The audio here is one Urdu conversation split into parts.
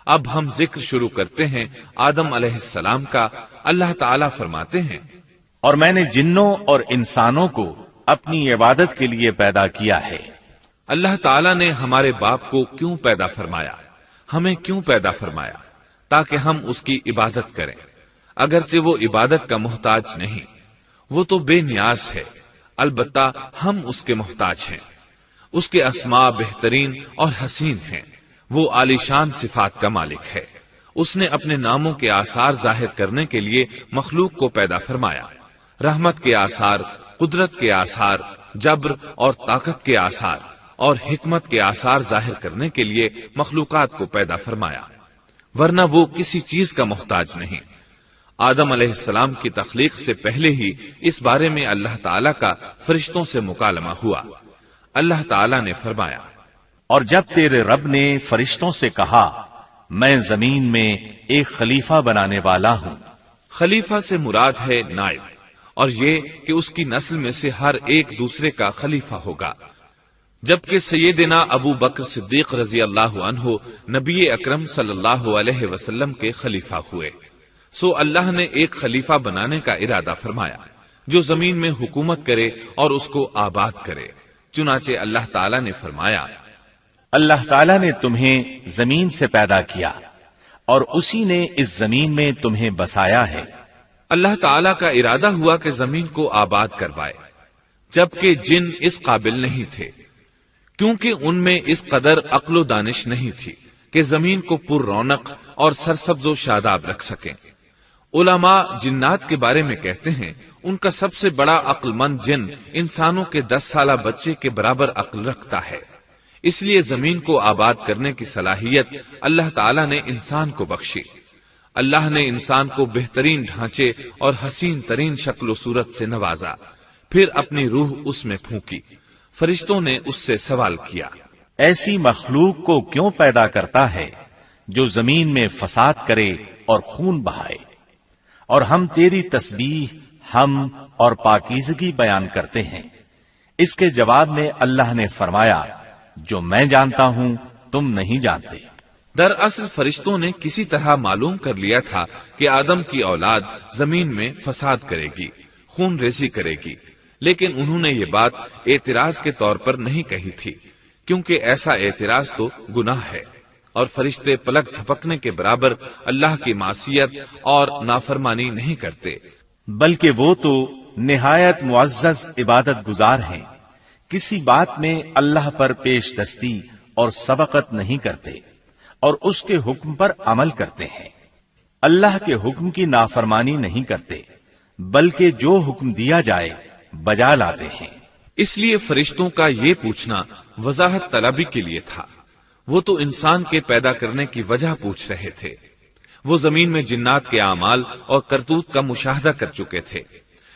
اب ہم ذکر شروع کرتے ہیں آدم علیہ السلام کا۔ اللہ تعالیٰ فرماتے ہیں، اور میں نے جنوں اور انسانوں کو اپنی عبادت کے لیے پیدا کیا ہے۔ اللہ تعالیٰ نے ہمارے باپ کو کیوں پیدا فرمایا، ہمیں کیوں پیدا فرمایا؟ تاکہ ہم اس کی عبادت کریں، اگرچہ وہ عبادت کا محتاج نہیں، وہ تو بے نیاز ہے، البتہ ہم اس کے محتاج ہیں۔ اس کے اسماء بہترین اور حسین ہیں، وہ عالی شان صفات کا مالک ہے۔ اس نے اپنے ناموں کے آثار ظاہر کرنے کے لیے مخلوق کو پیدا فرمایا، رحمت کے آثار، قدرت کے آثار، جبر اور طاقت کے آثار اور حکمت کے آثار ظاہر کرنے کے لیے مخلوقات کو پیدا فرمایا، ورنہ وہ کسی چیز کا محتاج نہیں۔ آدم علیہ السلام کی تخلیق سے پہلے ہی اس بارے میں اللہ تعالیٰ کا فرشتوں سے مکالمہ ہوا۔ اللہ تعالیٰ نے فرمایا، اور جب تیرے رب نے فرشتوں سے کہا میں زمین میں ایک خلیفہ بنانے والا ہوں۔ خلیفہ سے مراد ہے نائب، اور یہ کہ اس کی نسل میں سے ہر ایک دوسرے کا خلیفہ ہوگا۔ جبکہ سیدنا ابو بکر صدیق رضی اللہ عنہ نبی اکرم صلی اللہ علیہ وسلم کے خلیفہ ہوئے، سو اللہ نے ایک خلیفہ بنانے کا ارادہ فرمایا جو زمین میں حکومت کرے اور اس کو آباد کرے۔ چنانچہ اللہ تعالیٰ نے فرمایا، اللہ تعالیٰ نے تمہیں زمین سے پیدا کیا اور اسی نے اس زمین میں تمہیں بسایا ہے۔ اللہ تعالیٰ کا ارادہ ہوا کہ زمین کو آباد کروائے، جبکہ جن اس قابل نہیں تھے، کیونکہ ان میں اس قدر عقل و دانش نہیں تھی کہ زمین کو پر رونق اور سرسبز و شاداب رکھ سکیں۔ علماء جنات کے بارے میں کہتے ہیں ان کا سب سے بڑا عقل مند جن انسانوں کے 10 سالہ بچے کے برابر عقل رکھتا ہے، اس لیے زمین کو آباد کرنے کی صلاحیت اللہ تعالیٰ نے انسان کو بخشی۔ اللہ نے انسان کو بہترین ڈھانچے اور حسین ترین شکل و صورت سے نوازا، پھر اپنی روح اس میں پھونکی۔ فرشتوں نے اس سے سوال کیا، ایسی مخلوق کو کیوں پیدا کرتا ہے جو زمین میں فساد کرے اور خون بہائے؟ اور ہم تیری تسبیح، حمد اور پاکیزگی بیان کرتے ہیں۔ اس کے جواب میں اللہ نے فرمایا، جو میں جانتا ہوں تم نہیں جانتے۔ دراصل فرشتوں نے کسی طرح معلوم کر لیا تھا کہ آدم کی اولاد زمین میں فساد کرے گی، خون ریزی کرے گی، لیکن انہوں نے یہ بات اعتراض کے طور پر نہیں کہی تھی، کیونکہ ایسا اعتراض تو گناہ ہے، اور فرشتے پلک جھپکنے کے برابر اللہ کی معصیت اور نافرمانی نہیں کرتے، بلکہ وہ تو نہایت معزز عبادت گزار ہیں، کسی بات میں اللہ پر پیش دستی اور سبقت نہیں کرتے اور اس کے حکم پر عمل کرتے ہیں۔ اللہ کے حکم کی نافرمانی نہیں کرتے، بلکہ جو حکم دیا جائے بجا لاتے ہیں۔ اس لیے فرشتوں کا یہ پوچھنا وضاحت طلبی کے لیے تھا، وہ تو انسان کے پیدا کرنے کی وجہ پوچھ رہے تھے۔ وہ زمین میں جنات کے اعمال اور کرتوت کا مشاہدہ کر چکے تھے،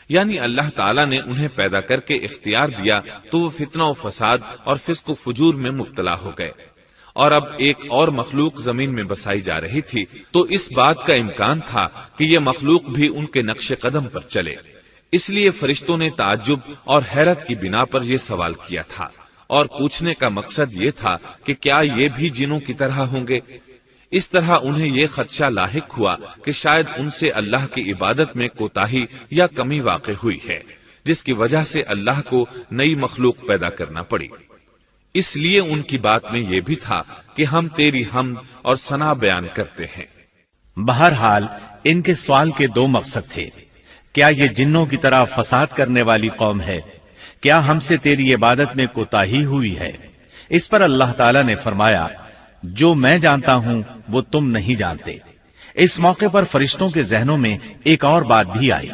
یعنی اللہ تعالیٰ نے انہیں پیدا کر کے اختیار دیا تو وہ فتنہ و فساد اور فسق و فجور میں مبتلا ہو گئے، اور اب ایک اور مخلوق زمین میں بسائی جا رہی تھی، تو اس بات کا امکان تھا کہ یہ مخلوق بھی ان کے نقش قدم پر چلے۔ اس لیے فرشتوں نے تعجب اور حیرت کی بنا پر یہ سوال کیا تھا، اور پوچھنے کا مقصد یہ تھا کہ کیا یہ بھی جنوں کی طرح ہوں گے؟ اس طرح انہیں یہ خدشہ لاحق ہوا کہ شاید ان سے اللہ کی عبادت میں کوتاہی یا کمی واقع ہوئی ہے، جس کی وجہ سے اللہ کو نئی مخلوق پیدا کرنا پڑی۔ اس لیے ان کی بات میں یہ بھی تھا کہ ہم تیری حمد اور ثنا بیان کرتے ہیں۔ بہرحال ان کے سوال کے 2 مقصد تھے، کیا یہ جنوں کی طرح فساد کرنے والی قوم ہے؟ کیا ہم سے تیری عبادت میں کوتاہی ہوئی ہے؟ اس پر اللہ تعالیٰ نے فرمایا، جو میں جانتا ہوں وہ تم نہیں جانتے۔ اس موقع پر فرشتوں کے ذہنوں میں ایک اور بات بھی آئی،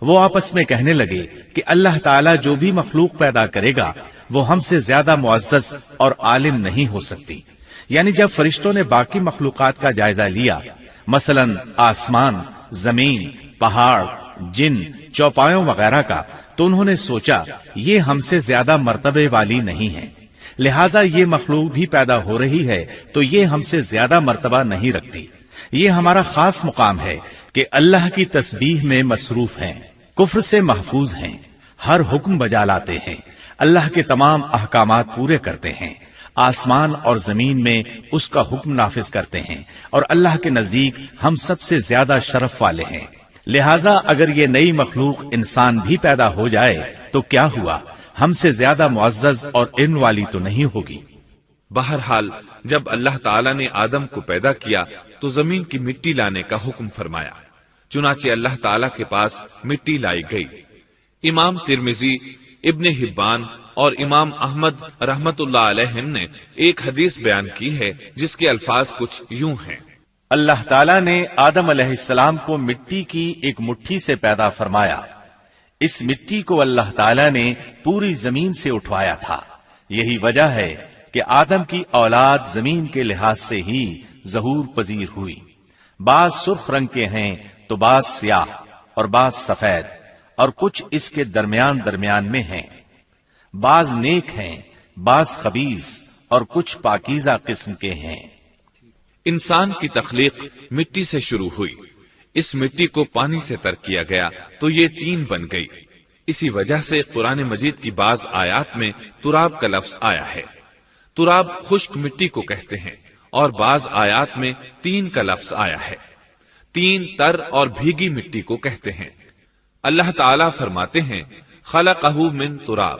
وہ آپس میں کہنے لگے کہ اللہ تعالیٰ جو بھی مخلوق پیدا کرے گا وہ ہم سے زیادہ معزز اور عالم نہیں ہو سکتی۔ یعنی جب فرشتوں نے باقی مخلوقات کا جائزہ لیا، مثلا آسمان، زمین، پہاڑ، جن، چوپایوں وغیرہ کا، تو انہوں نے سوچا یہ ہم سے زیادہ مرتبے والی نہیں ہے، لہذا یہ مخلوق بھی پیدا ہو رہی ہے تو یہ ہم سے زیادہ مرتبہ نہیں رکھتی۔ یہ ہمارا خاص مقام ہے کہ اللہ کی تسبیح میں مصروف ہیں، کفر سے محفوظ ہیں، ہر حکم بجا لاتے ہیں، اللہ کے تمام احکامات پورے کرتے ہیں، آسمان اور زمین میں اس کا حکم نافذ کرتے ہیں، اور اللہ کے نزدیک ہم سب سے زیادہ شرف والے ہیں۔ لہذا اگر یہ نئی مخلوق انسان بھی پیدا ہو جائے تو کیا ہوا، ہم سے زیادہ معزز اور علم والی تو نہیں ہوگی۔ بہرحال جب اللہ تعالیٰ نے آدم کو پیدا کیا تو زمین کی مٹی لانے کا حکم فرمایا، چنانچہ اللہ تعالیٰ کے پاس مٹی لائی گئی۔ امام ترمذی، ابن حبان اور امام احمد رحمت اللہ علیہ نے ایک حدیث بیان کی ہے جس کے الفاظ کچھ یوں ہیں: اللہ تعالیٰ نے آدم علیہ السلام کو مٹی کی ایک مٹھی سے پیدا فرمایا، اس مٹی کو اللہ تعالیٰ نے پوری زمین سے اٹھوایا تھا۔ یہی وجہ ہے کہ آدم کی اولاد زمین کے لحاظ سے ہی ظہور پذیر ہوئی۔ بعض سرخ رنگ کے ہیں تو بعض سیاہ اور بعض سفید، اور کچھ اس کے درمیان میں ہیں۔ بعض نیک ہیں، بعض خبیث، اور کچھ پاکیزہ قسم کے ہیں۔ انسان کی تخلیق مٹی سے شروع ہوئی، اس مٹی کو پانی سے تر کیا گیا تو یہ تین بن گئی۔ اسی وجہ سے قرآن مجید کی بعض آیات میں تراب کا لفظ آیا ہے۔ تراب خشک مٹی کو کہتے ہیں، اور بعض آیات میں تین کا لفظ آیا ہے۔ تین تر اور بھیگی مٹی کو کہتے ہیں۔ اللہ تعالیٰ فرماتے ہیں خلقہ من تراب،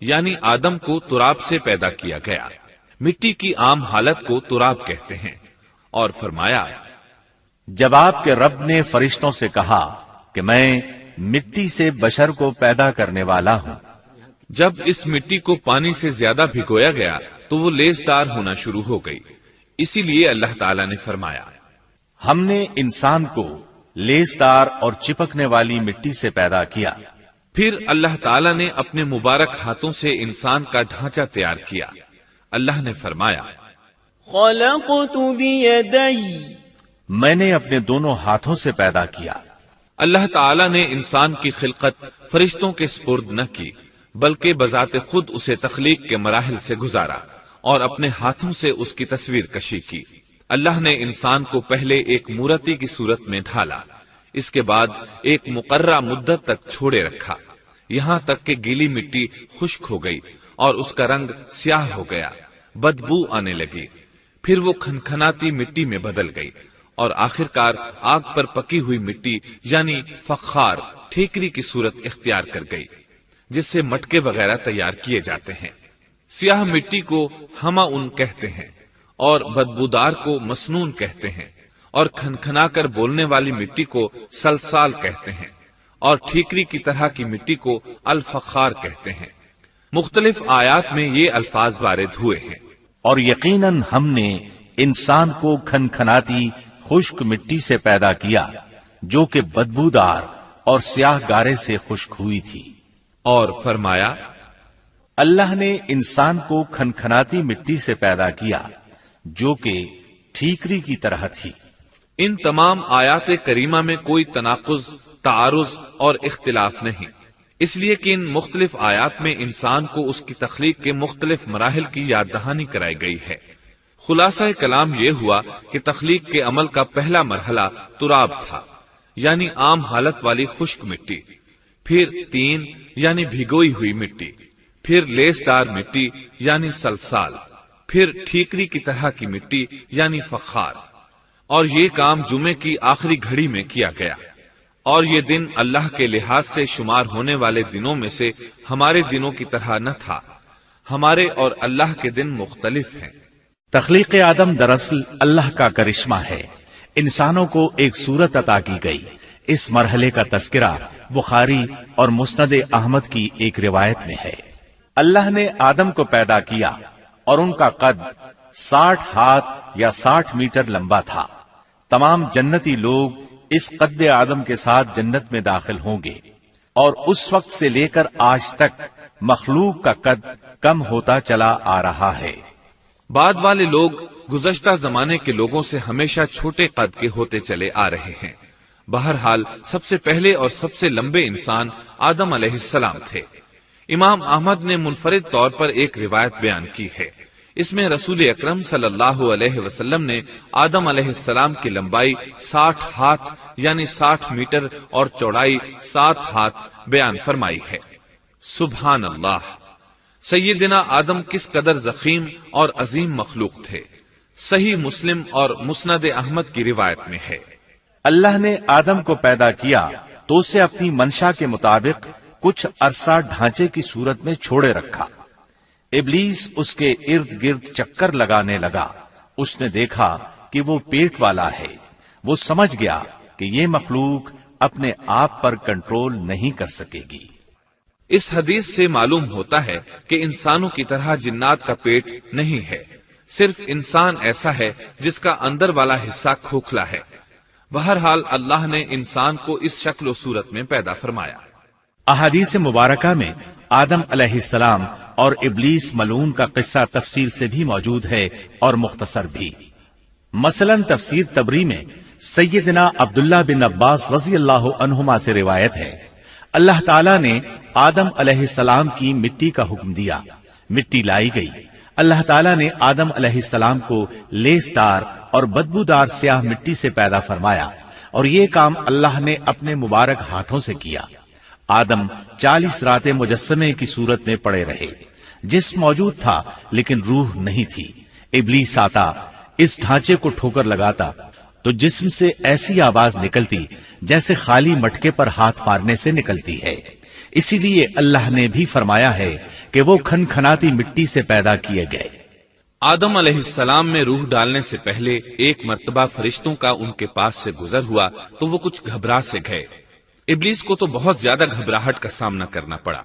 یعنی آدم کو تراب سے پیدا کیا گیا۔ مٹی کی عام حالت کو تراب کہتے ہیں، اور فرمایا جب آپ کے رب نے فرشتوں سے کہا کہ میں مٹی سے بشر کو پیدا کرنے والا ہوں، جب اس مٹی کو پانی سے زیادہ بھگویا گیا تو وہ لیسدار ہونا شروع ہو گئی، اسی لیے اللہ تعالیٰ نے فرمایا ہم نے انسان کو لیسدار اور چپکنے والی مٹی سے پیدا کیا۔ پھر اللہ تعالیٰ نے اپنے مبارک ہاتھوں سے انسان کا ڈھانچہ تیار کیا۔ اللہ نے فرمایا خلقت بیدی، میں نے اپنے دونوں ہاتھوں سے پیدا کیا۔ اللہ تعالیٰ نے انسان کی خلقت فرشتوں کے سپرد نہ کی، بلکہ بذات خود اسے تخلیق کے مراحل سے گزارا اور اپنے ہاتھوں سے اس کی تصویر کشی کی۔ اللہ نے انسان کو پہلے ایک مورتی کی صورت میں ڈھالا، اس کے بعد ایک مقررہ مدت تک چھوڑے رکھا، یہاں تک کہ گیلی مٹی خشک ہو گئی اور اس کا رنگ سیاہ ہو گیا، بدبو آنے لگی، پھر وہ کھنکھناتی مٹی میں بدل گئی، اور آخرکار آگ پر پکی ہوئی مٹی یعنی فخار ٹھیکری کی صورت اختیار کر گئی، جس سے مٹکے وغیرہ تیار کیے جاتے ہیں۔ سیاہ مٹی کو ہما ان کہتے ہیں، اور بدبودار کو مسنون کہتے ہیں، اور کھنکھنا کر بولنے والی مٹی کو سلسال کہتے ہیں، اور ٹھیکری کی طرح کی مٹی کو الفخار کہتے ہیں۔ مختلف آیات میں یہ الفاظ وارد ہوئے ہیں۔ اور یقیناً ہم نے انسان کو کھنکھناتی خشک مٹی سے پیدا کیا جو کہ بدبودار اور سیاہ گارے سے خشک ہوئی تھی۔ اور فرمایا اللہ نے انسان کو کھنکھناتی مٹی سے پیدا کیا جو کہ ٹھیکری کی طرح تھی۔ ان تمام آیات کریمہ میں کوئی تناقض، تعارض اور اختلاف نہیں، اس لیے کہ ان مختلف آیات میں انسان کو اس کی تخلیق کے مختلف مراحل کی یاد دہانی کرائی گئی ہے۔ خلاصہ کلام یہ ہوا کہ تخلیق کے عمل کا پہلا مرحلہ تراب تھا، یعنی عام حالت والی خشک مٹی، پھر تین یعنی بھگوئی ہوئی مٹی، پھر لیسدار مٹی یعنی سلسال، پھر ٹھیکری کی طرح کی مٹی یعنی فخار، اور یہ کام جمعے کی آخری گھڑی میں کیا گیا۔ اور یہ دن اللہ کے لحاظ سے شمار ہونے والے دنوں میں سے ہمارے دنوں کی طرح نہ تھا، ہمارے اور اللہ کے دن مختلف ہیں۔ تخلیق آدم دراصل اللہ کا کرشمہ ہے، انسانوں کو ایک صورت عطا کی گئی۔ اس مرحلے کا تذکرہ بخاری اور مسند احمد کی ایک روایت میں ہے۔ اللہ نے آدم کو پیدا کیا اور ان کا قد 60 ہاتھ یا 60 میٹر لمبا تھا۔ تمام جنتی لوگ اس قد آدم کے ساتھ جنت میں داخل ہوں گے، اور اس وقت سے لے کر آج تک مخلوق کا قد کم ہوتا چلا آ رہا ہے۔ بعد والے لوگ گزشتہ زمانے کے لوگوں سے ہمیشہ چھوٹے قد کے ہوتے چلے آ رہے ہیں۔ بہرحال سب سے پہلے اور سب سے لمبے انسان آدم علیہ السلام تھے۔ امام احمد نے منفرد طور پر ایک روایت بیان کی ہے، اس میں رسول اکرم صلی اللہ علیہ وسلم نے آدم علیہ السلام کی لمبائی 60 ہاتھ یعنی 60 میٹر اور چوڑائی 7 ہاتھ بیان فرمائی ہے۔ سبحان اللہ! سیدنا آدم کس قدر ضخیم اور عظیم مخلوق تھے، صحیح مسلم اور مسند احمد کی روایت میں ہے، اللہ نے آدم کو پیدا کیا تو اسے اپنی منشا کے مطابق کچھ عرصہ ڈھانچے کی صورت میں چھوڑے رکھا۔ ابلیس اس کے ارد گرد چکر لگانے لگا۔ اس نے دیکھا کہ وہ پیٹ والا ہے۔ وہ سمجھ گیا کہ یہ مخلوق اپنے آپ پر کنٹرول نہیں کر سکے گی۔ اس حدیث سے معلوم ہوتا ہے کہ انسانوں کی طرح جنات کا پیٹ نہیں ہے، صرف انسان ایسا ہے جس کا اندر والا حصہ کھوکھلا ہے۔ بہرحال اللہ نے انسان کو اس شکل و صورت میں پیدا فرمایا۔ احادیث مبارکہ میں آدم علیہ السلام اور ابلیس ملعون کا قصہ تفصیل سے بھی موجود ہے اور مختصر بھی۔ مثلا تفسیر تبری میں سیدنا عبداللہ بن عباس رضی اللہ عنہما سے روایت ہے، اللہ تعالیٰ نے آدم علیہ السلام کی مٹی کا حکم دیا، مٹی لائی گئی۔ اللہ تعالیٰ نے آدم علیہ السلام کو لیسدار اور بدبودار سیاہ مٹی سے پیدا فرمایا، اور یہ کام اللہ نے اپنے مبارک ہاتھوں سے کیا۔ آدم 40 راتیں مجسمے کی صورت میں پڑے رہے، جسم موجود تھا لیکن روح نہیں تھی۔ ابلیس آتا، اس ڈھانچے کو ٹھوکر لگاتا تو جسم سے ایسی آواز نکلتی جیسے خالی مٹکے پر ہاتھ مارنے سے نکلتی ہے۔ اسی لیے اللہ نے بھی فرمایا ہے کہ وہ کھنکھناتی مٹی سے پیدا کیے گئے۔ آدم علیہ السلام میں روح ڈالنے سے پہلے ایک مرتبہ فرشتوں کا ان کے پاس سے گزر ہوا تو وہ کچھ گھبرا سے گئے۔ ابلیس کو تو بہت زیادہ گھبراہٹ کا سامنا کرنا پڑا۔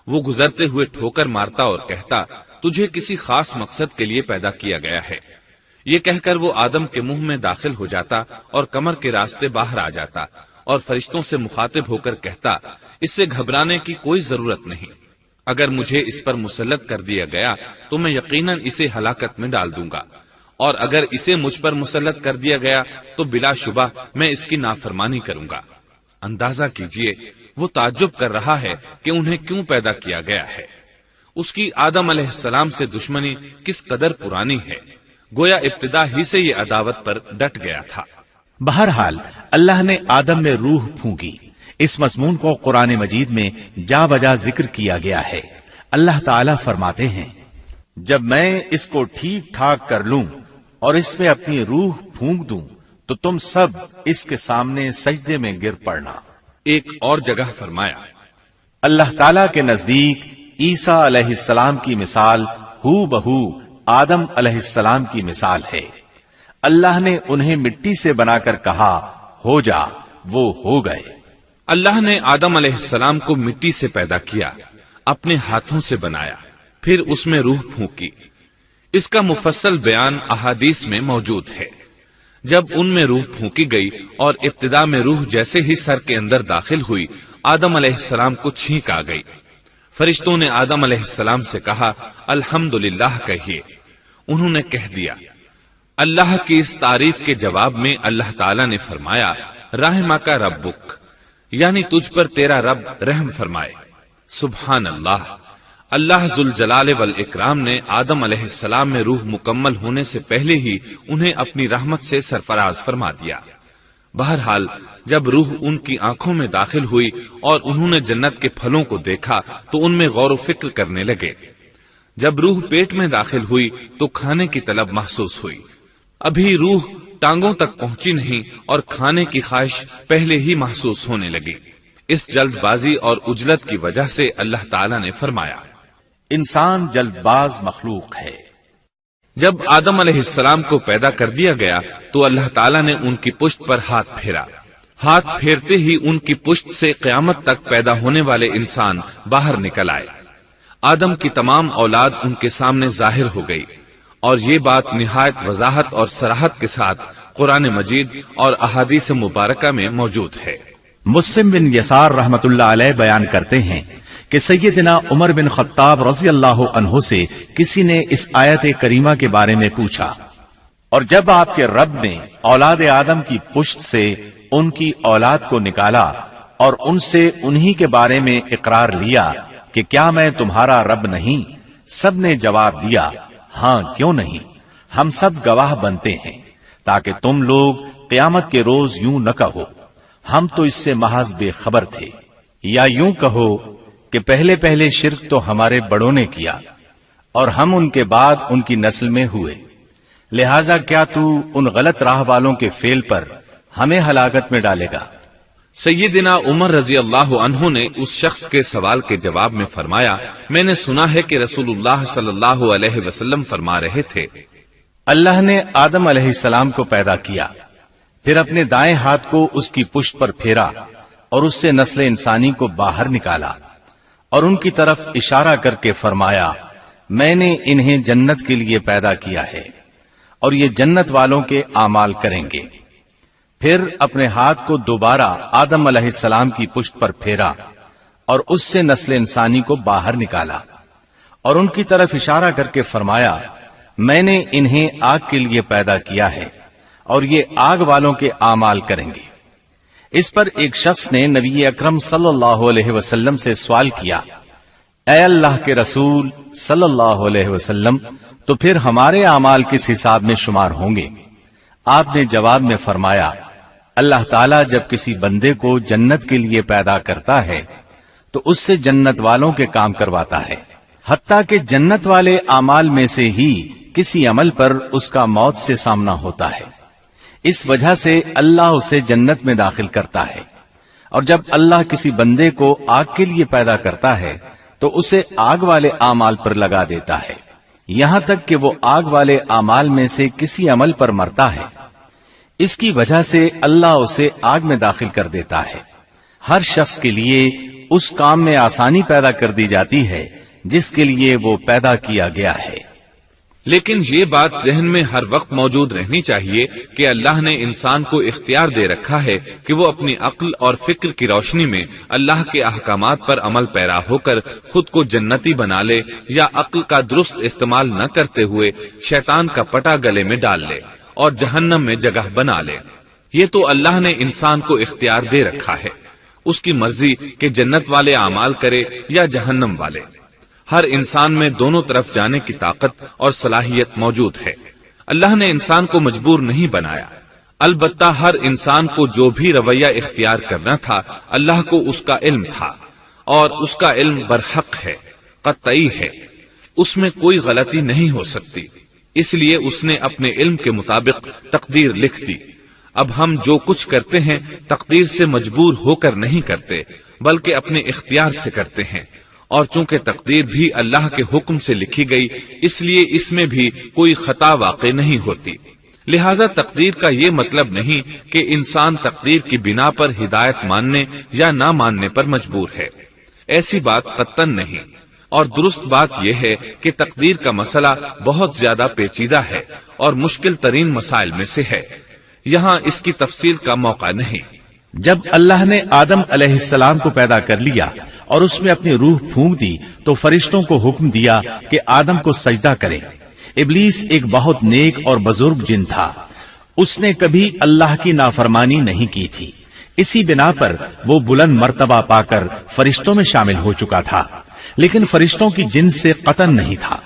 وہ گزرتے ہوئے ٹھوکر مارتا اور کہتا، تجھے کسی خاص مقصد کے لیے پیدا کیا گیا ہے۔ یہ کہہ کر وہ آدم کے منہ میں داخل ہو جاتا اور کمر کے راستے باہر آ جاتا اور فرشتوں سے مخاطب ہو کر کہتا، اس سے گھبرانے کی کوئی ضرورت نہیں۔ اگر مجھے اس پر مسلط کر دیا گیا تو میں یقیناً اسے ہلاکت میں ڈال دوں گا، اور اگر اسے مجھ پر مسلط کر دیا گیا تو بلا شبہ میں اس کی نافرمانی کروں گا۔ اندازہ کیجئے وہ تعجب کر رہا ہے کہ انہیں کیوں پیدا کیا گیا ہے۔ اس کی آدم علیہ السلام سے دشمنی کس قدر پرانی ہے، گویا ابتدا ہی سے یہ عداوت پر ڈٹ گیا تھا۔ بہرحال اللہ نے آدم میں روح پھونکی۔ اس مضمون کو قرآن مجید میں جا بجا ذکر کیا گیا ہے۔ اللہ تعالیٰ فرماتے ہیں، جب میں اس کو ٹھیک ٹھاک کر لوں اور اس میں اپنی روح پھونک دوں تو تم سب اس کے سامنے سجدے میں گر پڑنا۔ ایک اور جگہ فرمایا، اللہ تعالیٰ کے نزدیک عیسیٰ علیہ السلام کی مثال ہو بہو آدم علیہ السلام کی مثال ہے۔ اللہ نے انہیں مٹی سے بنا کر کہا، ہو جا، وہ ہو گئے۔ اللہ نے آدم علیہ السلام کو مٹی سے پیدا کیا، اپنے ہاتھوں سے بنایا، پھر اس میں روح پھونکی۔ اس کا مفصل بیان احادیث میں موجود ہے۔ جب ان میں روح پھونکی گئی اور ابتدا میں روح جیسے ہی سر کے اندر داخل ہوئی، آدم علیہ السلام کو چھینک آ گئی۔ فرشتوں نے آدم علیہ السلام سے کہا، الحمدللہ کہیے۔ انہوں نے کہہ دیا۔ اللہ کی اس تعریف کے جواب میں اللہ تعالیٰ نے فرمایا، رحمک ربک، یعنی تجھ پر تیرا رب رحم فرمائے۔ سبحان اللہ، اللہ ذوالجلال والاکرام نے آدم علیہ السلام میں روح مکمل ہونے سے پہلے ہی انہیں اپنی رحمت سے سرفراز فرما دیا۔ بہرحال جب روح ان کی آنکھوں میں داخل ہوئی اور انہوں نے جنت کے پھلوں کو دیکھا تو ان میں غور و فکر کرنے لگے۔ جب روح پیٹ میں داخل ہوئی تو کھانے کی طلب محسوس ہوئی۔ ابھی روح ٹانگوں تک پہنچی نہیں اور کھانے کی خواہش پہلے ہی محسوس ہونے لگی۔ اس جلد بازی اور عجلت کی وجہ سے اللہ تعالیٰ نے فرمایا، انسان جلد باز مخلوق ہے۔ جب آدم علیہ السلام کو پیدا کر دیا گیا تو اللہ تعالیٰ نے ان کی پشت پر ہاتھ پھیرا۔ ہاتھ پھیرتے ہی ان کی پشت سے قیامت تک پیدا ہونے والے انسان باہر نکل آئے۔ آدم کی تمام اولاد ان کے سامنے ظاہر ہو گئی، اور یہ بات نہایت وضاحت اور صراحت کے ساتھ قرآن مجید اور احادیث مبارکہ میں موجود ہے۔ مسلم بن یسار رحمت اللہ علیہ بیان کرتے ہیں کہ سیدنا عمر بن خطاب رضی اللہ عنہ سے کسی نے اس آیت کریمہ کے بارے میں پوچھا، اور جب آپ کے رب نے اولاد آدم کی پشت سے ان کی اولاد کو نکالا اور ان سے انہی کے بارے میں اقرار لیا کہ کیا میں تمہارا رب نہیں، سب نے جواب دیا، ہاں کیوں نہیں، ہم سب گواہ بنتے ہیں، تاکہ تم لوگ قیامت کے روز یوں نہ کہو ہم تو اس سے محض بے خبر تھے، یا یوں کہو کہ پہلے پہلے شرک تو ہمارے بڑوں نے کیا اور ہم ان کے بعد ان کی نسل میں ہوئے، لہذا کیا تو ان غلط راہ والوں کے فعل پر ہمیں ہلاکت میں ڈالے گا؟ سیدنا عمر رضی اللہ عنہ نے اس شخص کے سوال کے جواب میں فرمایا، میں نے سنا ہے کہ رسول اللہ صلی اللہ علیہ وسلم فرما رہے تھے، اللہ نے آدم علیہ السلام کو پیدا کیا، پھر اپنے دائیں ہاتھ کو اس کی پشت پر پھیرا اور اس سے نسل انسانی کو باہر نکالا اور ان کی طرف اشارہ کر کے فرمایا، میں نے انہیں جنت کے لیے پیدا کیا ہے اور یہ جنت والوں کے اعمال کریں گے۔ پھر اپنے ہاتھ کو دوبارہ آدم علیہ السلام کی پشت پر پھیرا اور اس سے نسل انسانی کو باہر نکالا اور ان کی طرف اشارہ کر کے فرمایا، میں نے انہیں آگ کے لیے پیدا کیا ہے اور یہ آگ والوں کے اعمال کریں گے۔ اس پر ایک شخص نے نبی اکرم صلی اللہ علیہ وسلم سے سوال کیا، اے اللہ کے رسول صلی اللہ علیہ وسلم، تو پھر ہمارے اعمال کس حساب میں شمار ہوں گے؟ آپ نے جواب میں فرمایا، اللہ تعالیٰ جب کسی بندے کو جنت کے لیے پیدا کرتا ہے تو اس سے جنت والوں کے کام کرواتا ہے، حتیٰ کہ جنت والے اعمال میں سے ہی کسی عمل پر اس کا موت سے سامنا ہوتا ہے، اس وجہ سے اللہ اسے جنت میں داخل کرتا ہے، اور جب اللہ کسی بندے کو آگ کے لیے پیدا کرتا ہے تو اسے آگ والے اعمال پر لگا دیتا ہے، یہاں تک کہ وہ آگ والے اعمال میں سے کسی عمل پر مرتا ہے، اس کی وجہ سے اللہ اسے آگ میں داخل کر دیتا ہے۔ ہر شخص کے لیے اس کام میں آسانی پیدا کر دی جاتی ہے جس کے لیے وہ پیدا کیا گیا ہے۔ لیکن یہ بات ذہن میں ہر وقت موجود رہنی چاہیے کہ اللہ نے انسان کو اختیار دے رکھا ہے کہ وہ اپنی عقل اور فکر کی روشنی میں اللہ کے احکامات پر عمل پیرا ہو کر خود کو جنتی بنا لے، یا عقل کا درست استعمال نہ کرتے ہوئے شیطان کا پٹا گلے میں ڈال لے اور جہنم میں جگہ بنا لے۔ یہ تو اللہ نے انسان کو اختیار دے رکھا ہے، اس کی مرضی کہ جنت والے اعمال کرے یا جہنم والے۔ ہر انسان میں دونوں طرف جانے کی طاقت اور صلاحیت موجود ہے۔ اللہ نے انسان کو مجبور نہیں بنایا، البتہ ہر انسان کو جو بھی رویہ اختیار کرنا تھا اللہ کو اس کا علم تھا، اور اس کا علم برحق ہے، قطعی ہے، اس میں کوئی غلطی نہیں ہو سکتی، اس لیے اس نے اپنے علم کے مطابق تقدیر لکھ دی۔ اب ہم جو کچھ کرتے ہیں تقدیر سے مجبور ہو کر نہیں کرتے، بلکہ اپنے اختیار سے کرتے ہیں، اور چونکہ تقدیر بھی اللہ کے حکم سے لکھی گئی اس لیے اس میں بھی کوئی خطا واقع نہیں ہوتی۔ لہذا تقدیر کا یہ مطلب نہیں کہ انسان تقدیر کی بنا پر ہدایت ماننے یا نہ ماننے پر مجبور ہے، ایسی بات قطعاً نہیں۔ اور درست بات یہ ہے کہ تقدیر کا مسئلہ بہت زیادہ پیچیدہ ہے اور مشکل ترین مسائل میں سے ہے، یہاں اس کی تفصیل کا موقع نہیں۔ جب اللہ نے آدم علیہ السلام کو پیدا کر لیا اور اس میں اپنی روح پھونک دی تو فرشتوں کو حکم دیا کہ آدم کو سجدہ کریں۔ ابلیس ایک بہت نیک اور بزرگ جن تھا، اس نے کبھی اللہ کی نافرمانی نہیں کی تھی، اسی بنا پر وہ بلند مرتبہ پا کر فرشتوں میں شامل ہو چکا تھا، لیکن فرشتوں کی جنس سے قطن نہیں تھا۔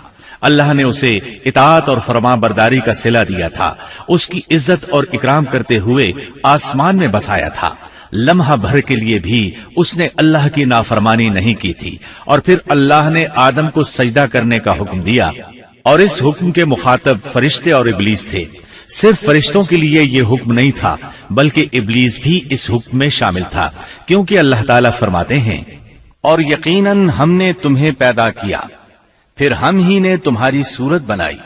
اللہ نے اسے اطاعت اور فرما برداری کا صلہ دیا تھا، اس کی عزت اور اکرام کرتے ہوئے آسمان میں بسایا تھا، لمحہ بھر کے لیے بھی اس نے اللہ کی نافرمانی نہیں کی تھی، اور پھر اللہ نے آدم کو سجدہ کرنے کا حکم دیا، اور اس حکم کے مخاطب فرشتے اور ابلیس تھے۔ صرف فرشتوں کے لیے یہ حکم نہیں تھا بلکہ ابلیس بھی اس حکم میں شامل تھا، کیونکہ اللہ تعالیٰ فرماتے ہیں، اور یقیناً ہم نے تمہیں پیدا کیا، پھر ہم ہی نے تمہاری صورت بنائی،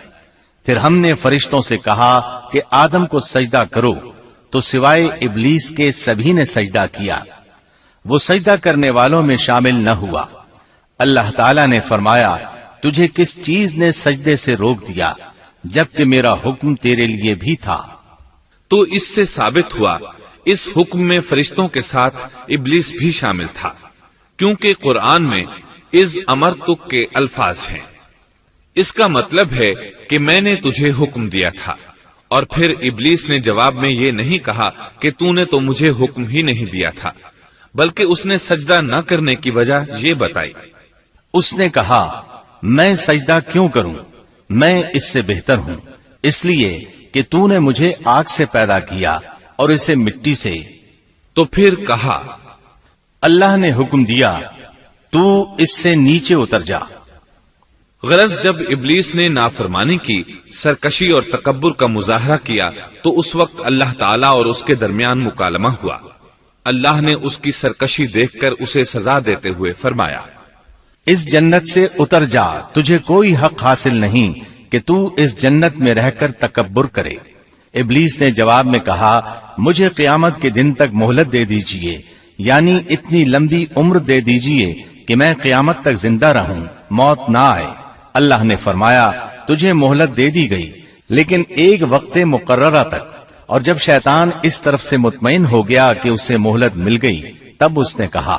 پھر ہم نے فرشتوں سے کہا کہ آدم کو سجدہ کرو، تو سوائے ابلیس کے سبھی نے سجدہ کیا، وہ سجدہ کرنے والوں میں شامل نہ ہوا۔ اللہ تعالیٰ نے فرمایا، تجھے کس چیز نے سجدے سے روک دیا جبکہ میرا حکم تیرے لیے بھی تھا؟ تو اس سے ثابت ہوا اس حکم میں فرشتوں کے ساتھ ابلیس بھی شامل تھا، کیونکہ قرآن میں از امرتک کے الفاظ ہیں۔ اس کا مطلب ہے کہ میں نے تجھے حکم دیا تھا، اور پھر ابلیس نے جواب میں یہ نہیں کہا کہ تو نے تو مجھے حکم ہی نہیں دیا تھا، بلکہ اس نے سجدہ نہ کرنے کی وجہ یہ بتائی۔ اس نے کہا، میں سجدہ کیوں کروں، میں اس سے بہتر ہوں، اس لیے کہ تو نے مجھے آگ سے پیدا کیا اور اسے مٹی سے۔ تو پھر کہا، اللہ نے حکم دیا، تو اس سے نیچے اتر جا۔ غرض جب ابلیس نے نافرمانی کی، سرکشی اور تکبر کا مظاہرہ کیا تو اس وقت اللہ تعالیٰ اور اس کے درمیان مکالمہ ہوا۔ اللہ نے اس کی سرکشی دیکھ کر اسے سزا دیتے ہوئے فرمایا، اس جنت سے اتر جا، تجھے کوئی حق حاصل نہیں کہ تو اس جنت میں رہ کر تکبر کرے۔ ابلیس نے جواب میں کہا، مجھے قیامت کے دن تک مہلت دے دیجئے، یعنی اتنی لمبی عمر دے دیجئے کہ میں قیامت تک زندہ رہوں، موت نہ آئے۔ اللہ نے فرمایا، تجھے مہلت دے دی گئی، لیکن ایک وقت مقررہ تک۔ اور جب شیطان اس طرف سے مطمئن ہو گیا کہ اسے مہلت مل گئی، تب اس نے کہا،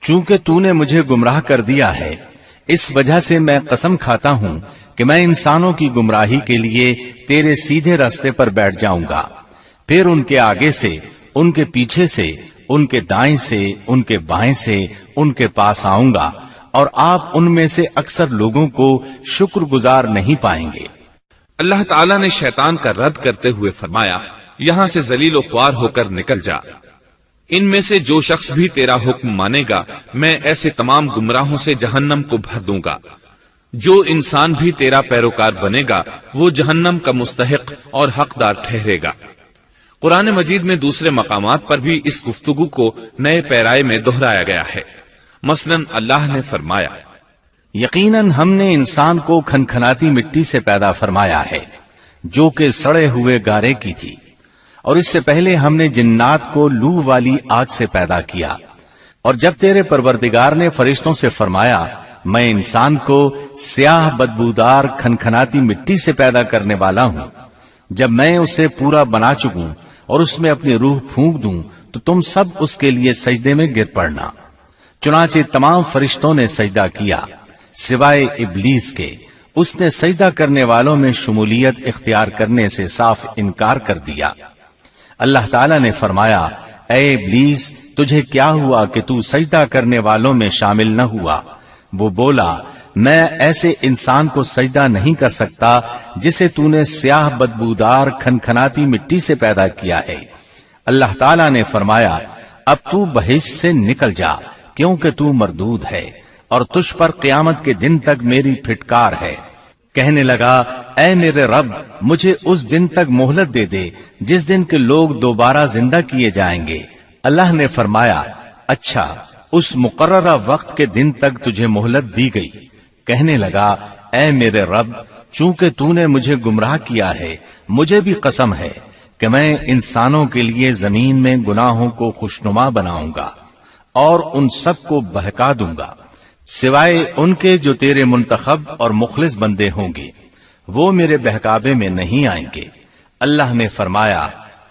چونکہ تو نے مجھے گمراہ کر دیا ہے، اس وجہ سے میں قسم کھاتا ہوں کہ میں انسانوں کی گمراہی کے لیے تیرے سیدھے راستے پر بیٹھ جاؤں گا، پھر ان کے آگے سے، ان کے پیچھے سے، ان کے دائیں سے، ان کے بائیں سے، ان کے پاس آؤں گا، اور آپ ان میں سے اکثر لوگوں کو شکر گزار نہیں پائیں گے۔ اللہ تعالیٰ نے شیطان کا رد کرتے ہوئے فرمایا، یہاں سے ذلیل و خوار ہو کر نکل جا۔ ان میں سے جو شخص بھی تیرا حکم مانے گا، میں ایسے تمام گمراہوں سے جہنم کو بھر دوں گا۔ جو انسان بھی تیرا پیروکار بنے گا، وہ جہنم کا مستحق اور حقدار ٹھہرے گا۔ قرآن مجید میں دوسرے مقامات پر بھی اس گفتگو کو نئے پیرائے میں دہرایا گیا ہے۔ مثلاً اللہ نے فرمایا، یقیناً ہم نے انسان کو کھنکھناتی مٹی سے پیدا فرمایا ہے، جو کہ سڑے ہوئے گارے کی تھی، اور اس سے پہلے ہم نے جنات کو لو والی آگ سے پیدا کیا۔ اور جب تیرے پروردگار نے فرشتوں سے فرمایا، میں انسان کو سیاہ بدبودار کھنکھناتی مٹی سے پیدا کرنے والا ہوں، جب میں اسے پورا بنا چکوں اور اس میں اپنی روح پھونک دوں تو تم سب اس کے لیے سجدے میں گر پڑنا۔ چنانچہ تمام فرشتوں نے سجدہ کیا سوائے ابلیس کے، اس نے سجدہ کرنے والوں میں شمولیت اختیار کرنے سے صاف انکار کر دیا۔ اللہ تعالیٰ نے فرمایا، اے ابلیس، تجھے کیا ہوا کہ تو سجدہ کرنے والوں میں شامل نہ ہوا؟ وہ بولا، میں ایسے انسان کو سجدہ نہیں کر سکتا جسے تو نے سیاہ بدبودار کھنکھناتی مٹی سے پیدا کیا ہے۔ اللہ تعالیٰ نے فرمایا، اب تو بہشت سے نکل جا، کیونکہ تو مردود ہے اور تجھ پر قیامت کے دن تک میری پھٹکار ہے۔ کہنے لگا، اے میرے رب، مجھے اس دن تک مہلت دے دے جس دن کے لوگ دوبارہ زندہ کیے جائیں گے۔ اللہ نے فرمایا، اچھا، اس مقررہ وقت کے دن تک تجھے مہلت دی گئی۔ کہنے لگا، اے میرے رب، چونکہ تو نے مجھے گمراہ کیا ہے، مجھے بھی قسم ہے کہ میں انسانوں کے لیے زمین میں گناہوں کو خوشنما بناؤں گا اور ان سب کو بہکا دوں گا، سوائے ان کے جو تیرے منتخب اور مخلص بندے ہوں گے، وہ میرے بہکاوے میں نہیں آئیں گے۔ اللہ نے فرمایا،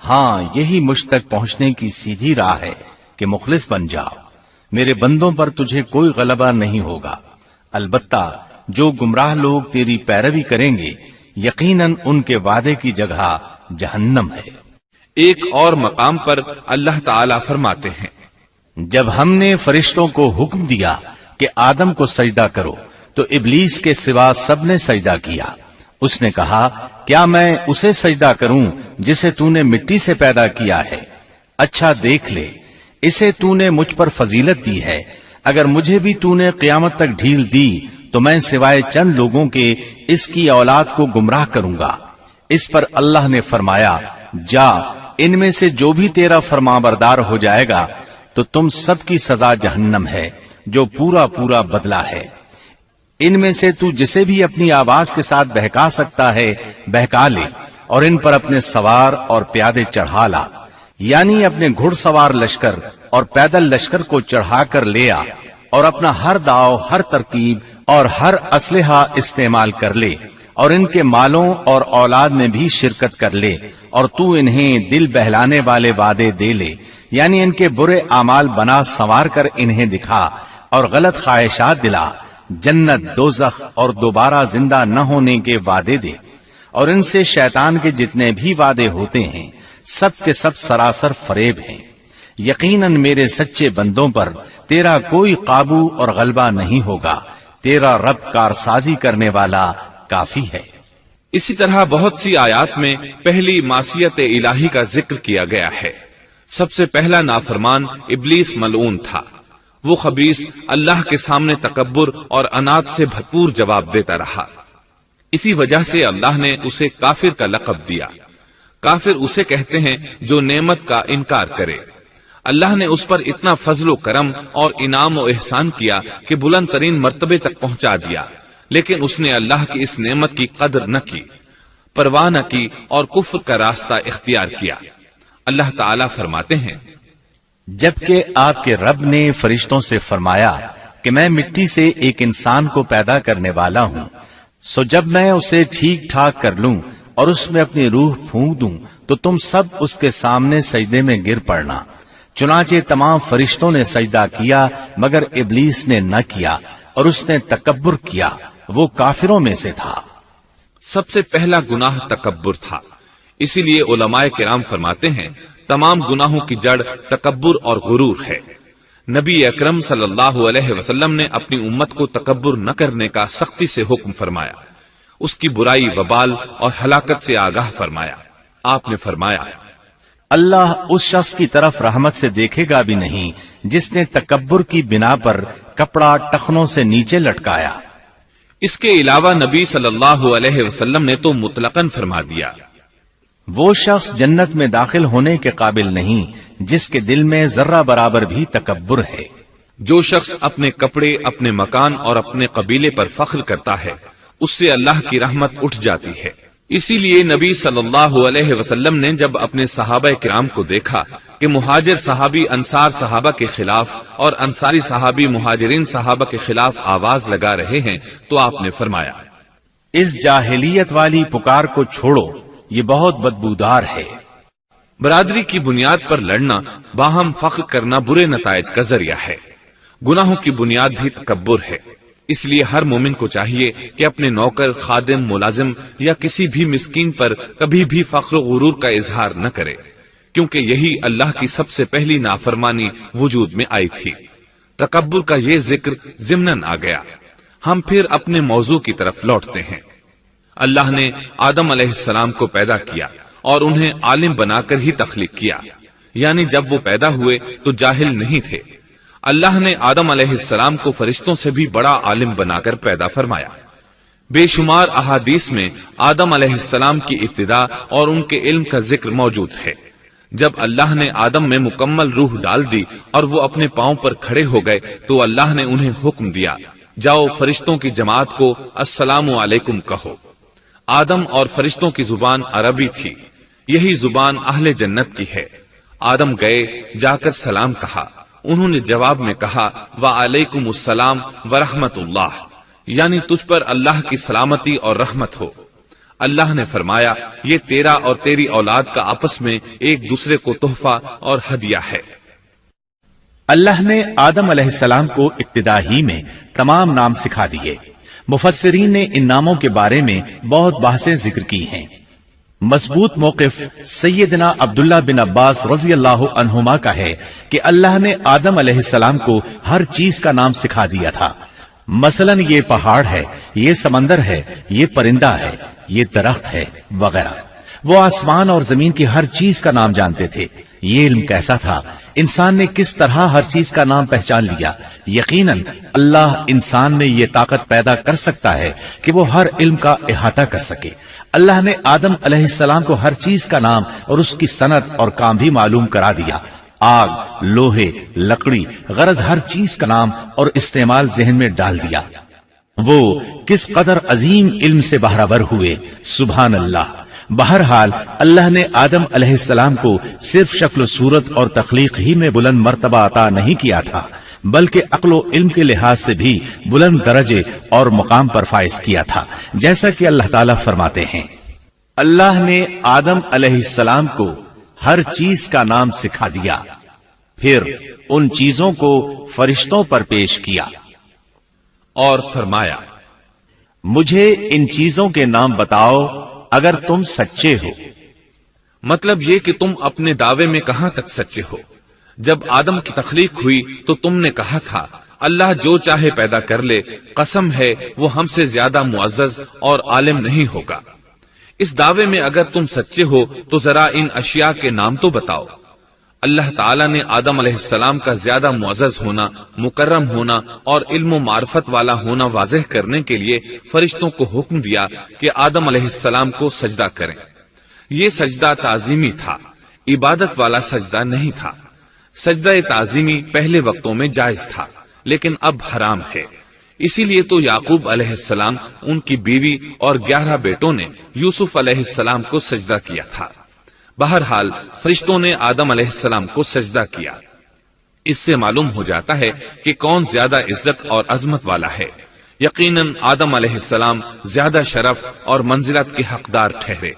ہاں، یہی مجھ تک پہنچنے کی سیدھی راہ ہے کہ مخلص بن جاؤ، میرے بندوں پر تجھے کوئی غلبہ نہیں ہوگا۔ البتہ جو گمراہ لوگ تیری پیروی کریں گے، یقیناً ان کے وعدے کی جگہ جہنم ہے۔ ایک اور مقام پر اللہ تعالیٰ فرماتے ہیں، جب ہم نے فرشتوں کو حکم دیا کہ آدم کو سجدہ کرو تو ابلیس کے سوا سب نے سجدہ کیا۔ اس نے کہا، کیا میں اسے سجدہ کروں جسے تو نے مٹی سے پیدا کیا ہے؟ اچھا دیکھ لے، اسے تو نے مجھ پر فضیلت دی ہے، اگر مجھے بھی تو نے قیامت تک ڈھیل دی تو میں سوائے چند لوگوں کے اس کی اولاد کو گمراہ کروں گا۔ اس پر اللہ نے فرمایا، جا، ان میں سے جو بھی تیرا فرمانبردار ہو جائے گا تو تم سب کی سزا جہنم ہے، جو پورا پورا بدلہ ہے۔ ان میں سے تو جسے بھی اپنی آواز کے ساتھ بہکا سکتا ہے بہکا لے، اور ان پر اپنے سوار اور پیادے چڑھا لا، یعنی اپنے گھڑ سوار لشکر اور پیدل لشکر کو چڑھا کر لے آ، اور اپنا ہر داؤ، ہر ترکیب اور ہر اسلحہ استعمال کر لے، اور ان کے مالوں اور اولاد میں بھی شرکت کر لے، اور تو انہیں دل بہلانے والے وعدے دے لے، یعنی ان کے برے اعمال بنا سنوار کر انہیں دکھا اور غلط خواہشات دلا، جنت، دوزخ اور دوبارہ زندہ نہ ہونے کے وعدے دے، اور ان سے شیطان کے جتنے بھی وعدے ہوتے ہیں سب کے سب سراسر فریب ہیں۔ یقیناً میرے سچے بندوں پر تیرا کوئی قابو اور غلبہ نہیں ہوگا، تیرا رب کارسازی کرنے والا کافی ہے۔ اسی طرح بہت سی آیات میں پہلی معصیت الہی کا ذکر کیا گیا ہے۔ سب سے پہلا نافرمان ابلیس ملعون تھا، وہ خبیث اللہ کے سامنے تکبر اور انات سے بھرپور جواب دیتا رہا۔ اسی وجہ سے اللہ نے اسے کافر کا لقب دیا۔ کافر اسے کہتے ہیں جو نعمت کا انکار کرے۔ اللہ نے اس پر اتنا فضل و کرم اور انعام و احسان کیا کہ بلند ترین مرتبے تک پہنچا دیا، لیکن اس نے اللہ کی اس نعمت کی قدر نہ کی، پرواہ نہ کی اور کفر کا راستہ اختیار کیا۔ اللہ تعالیٰ فرماتے ہیں، جبکہ آپ کے رب نے فرشتوں سے فرمایا کہ میں مٹی سے ایک انسان کو پیدا کرنے والا ہوں، سو جب میں اسے ٹھیک ٹھاک کر لوں اور اس میں اپنی روح پھونک دوں تو تم سب اس کے سامنے سجدے میں گر پڑنا۔ چنانچہ تمام فرشتوں نے سجدہ کیا مگر ابلیس نے نہ کیا اور اس نے تکبر کیا، وہ کافروں میں سے تھا۔ سب سے پہلا گناہ تکبر تھا، اسی لیے علماء کرام فرماتے ہیں تمام گناہوں کی جڑ تکبر اور غرور ہے۔ نبی اکرم صلی اللہ علیہ وسلم نے اپنی امت کو تکبر نہ کرنے کا سختی سے حکم فرمایا، اس کی برائی، وبال اور ہلاکت سے آگاہ فرمایا۔ آپ نے فرمایا، اللہ اس شخص کی طرف رحمت سے دیکھے گا بھی نہیں جس نے تکبر کی بنا پر کپڑا ٹخنوں سے نیچے لٹکایا۔ اس کے علاوہ نبی صلی اللہ علیہ وسلم نے تو مطلقاً فرما دیا، وہ شخص جنت میں داخل ہونے کے قابل نہیں جس کے دل میں ذرہ برابر بھی تکبر ہے۔ جو شخص اپنے کپڑے، اپنے مکان اور اپنے قبیلے پر فخر کرتا ہے اس سے اللہ کی رحمت اٹھ جاتی ہے۔ اسی لیے نبی صلی اللہ علیہ وسلم نے جب اپنے صحابہ کرام کو دیکھا کہ مہاجر صحابی انصار صحابہ کے خلاف اور انصاری صحابی مہاجرین صحابہ کے خلاف آواز لگا رہے ہیں تو آپ نے فرمایا، اس جاہلیت والی پکار کو چھوڑو، یہ بہت بدبودار ہے۔ برادری کی بنیاد پر لڑنا، باہم فخر کرنا برے نتائج کا ذریعہ ہے۔ گناہوں کی بنیاد بھی تکبر ہے۔ اس لیے ہر مومن کو چاہیے کہ اپنے نوکر، خادم، ملازم یا کسی بھی مسکین پر کبھی بھی فخر و غرور کا اظہار نہ کرے، کیونکہ یہی اللہ کی سب سے پہلی نافرمانی وجود میں آئی تھی۔ تکبر کا یہ ذکر ضمناً آ گیا۔ ہم پھر اپنے موضوع کی طرف لوٹتے ہیں۔ اللہ نے آدم علیہ السلام کو پیدا کیا اور انہیں عالم بنا کر ہی تخلیق کیا، یعنی جب وہ پیدا ہوئے تو جاہل نہیں تھے۔ اللہ نے آدم علیہ السلام کو فرشتوں سے بھی بڑا عالم بنا کر پیدا فرمایا۔ بے شمار احادیث میں آدم علیہ السلام کی ابتدا اور ان کے علم کا ذکر موجود ہے۔ جب اللہ نے آدم میں مکمل روح ڈال دی اور وہ اپنے پاؤں پر کھڑے ہو گئے تو اللہ نے انہیں حکم دیا، جاؤ فرشتوں کی جماعت کو السلام علیکم کہو۔ آدم اور فرشتوں کی زبان عربی تھی، یہی زبان اہل جنت کی ہے۔ آدم گئے، جا کر سلام کہا، انہوں نے جواب میں کہا وعلیکم السلام ورحمت اللہ، یعنی تجھ پر اللہ کی سلامتی اور رحمت ہو۔ اللہ نے فرمایا، یہ تیرا اور تیری اولاد کا آپس میں ایک دوسرے کو تحفہ اور ہدیہ ہے۔ اللہ نے آدم علیہ السلام کو ابتدا ہی میں تمام نام سکھا دیے۔ مفسرین نے ان ناموں کے بارے میں بہت بحثیں ذکر کی ہیں۔ مضبوط موقف سیدنا عبداللہ بن عباس رضی اللہ عنہما کا ہے کہ اللہ نے آدم علیہ السلام کو ہر چیز کا نام سکھا دیا تھا۔ مثلاً یہ پہاڑ ہے، یہ سمندر ہے، یہ پرندہ ہے، یہ درخت ہے وغیرہ۔ وہ آسمان اور زمین کی ہر چیز کا نام جانتے تھے۔ یہ علم کیسا تھا، انسان نے کس طرح ہر چیز کا نام پہچان لیا۔ یقیناً اللہ انسان میں یہ طاقت پیدا کر سکتا ہے کہ وہ ہر علم کا احاطہ کر سکے۔ اللہ نے آدم علیہ السلام کو ہر چیز کا نام اور اس کی صنعت اور کام بھی معلوم کرا دیا۔ آگ، لوہے، لکڑی، غرض ہر چیز کا نام اور استعمال ذہن میں ڈال دیا۔ وہ کس قدر عظیم علم سے بہرور ہوئے، سبحان اللہ۔ بہرحال اللہ نے آدم علیہ السلام کو صرف شکل و صورت اور تخلیق ہی میں بلند مرتبہ عطا نہیں کیا تھا، بلکہ عقل و علم کے لحاظ سے بھی بلند درجے اور مقام پر فائز کیا تھا، جیسا کہ اللہ تعالیٰ فرماتے ہیں، اللہ نے آدم علیہ السلام کو ہر چیز کا نام سکھا دیا، پھر ان چیزوں کو فرشتوں پر پیش کیا اور فرمایا، مجھے ان چیزوں کے نام بتاؤ اگر تم سچے ہو۔ مطلب یہ کہ تم اپنے دعوے میں کہاں تک سچے ہو؟ جب آدم کی تخلیق ہوئی تو تم نے کہا تھا اللہ جو چاہے پیدا کر لے، قسم ہے وہ ہم سے زیادہ معزز اور عالم نہیں ہوگا۔ اس دعوے میں اگر تم سچے ہو تو ذرا ان اشیاء کے نام تو بتاؤ۔ اللہ تعالیٰ نے آدم علیہ السلام کا زیادہ معزز ہونا، مکرم ہونا اور علم و معرفت والا ہونا واضح کرنے کے لیے فرشتوں کو حکم دیا کہ آدم علیہ السلام کو سجدہ کریں۔ یہ سجدہ تعظیمی تھا، عبادت والا سجدہ نہیں تھا۔ سجدہ تعظیمی پہلے وقتوں میں جائز تھا، لیکن اب حرام ہے۔ اسی لیے تو یعقوب علیہ السلام، ان کی بیوی اور 11 بیٹوں نے یوسف علیہ السلام کو سجدہ کیا تھا۔ بہرحال فرشتوں نے آدم علیہ السلام کو سجدہ کیا۔ اس سے معلوم ہو جاتا ہے کہ کون زیادہ عزت اور عظمت والا ہے۔ یقیناً آدم علیہ السلام زیادہ شرف اور منزلت کے حقدار ٹھہرے۔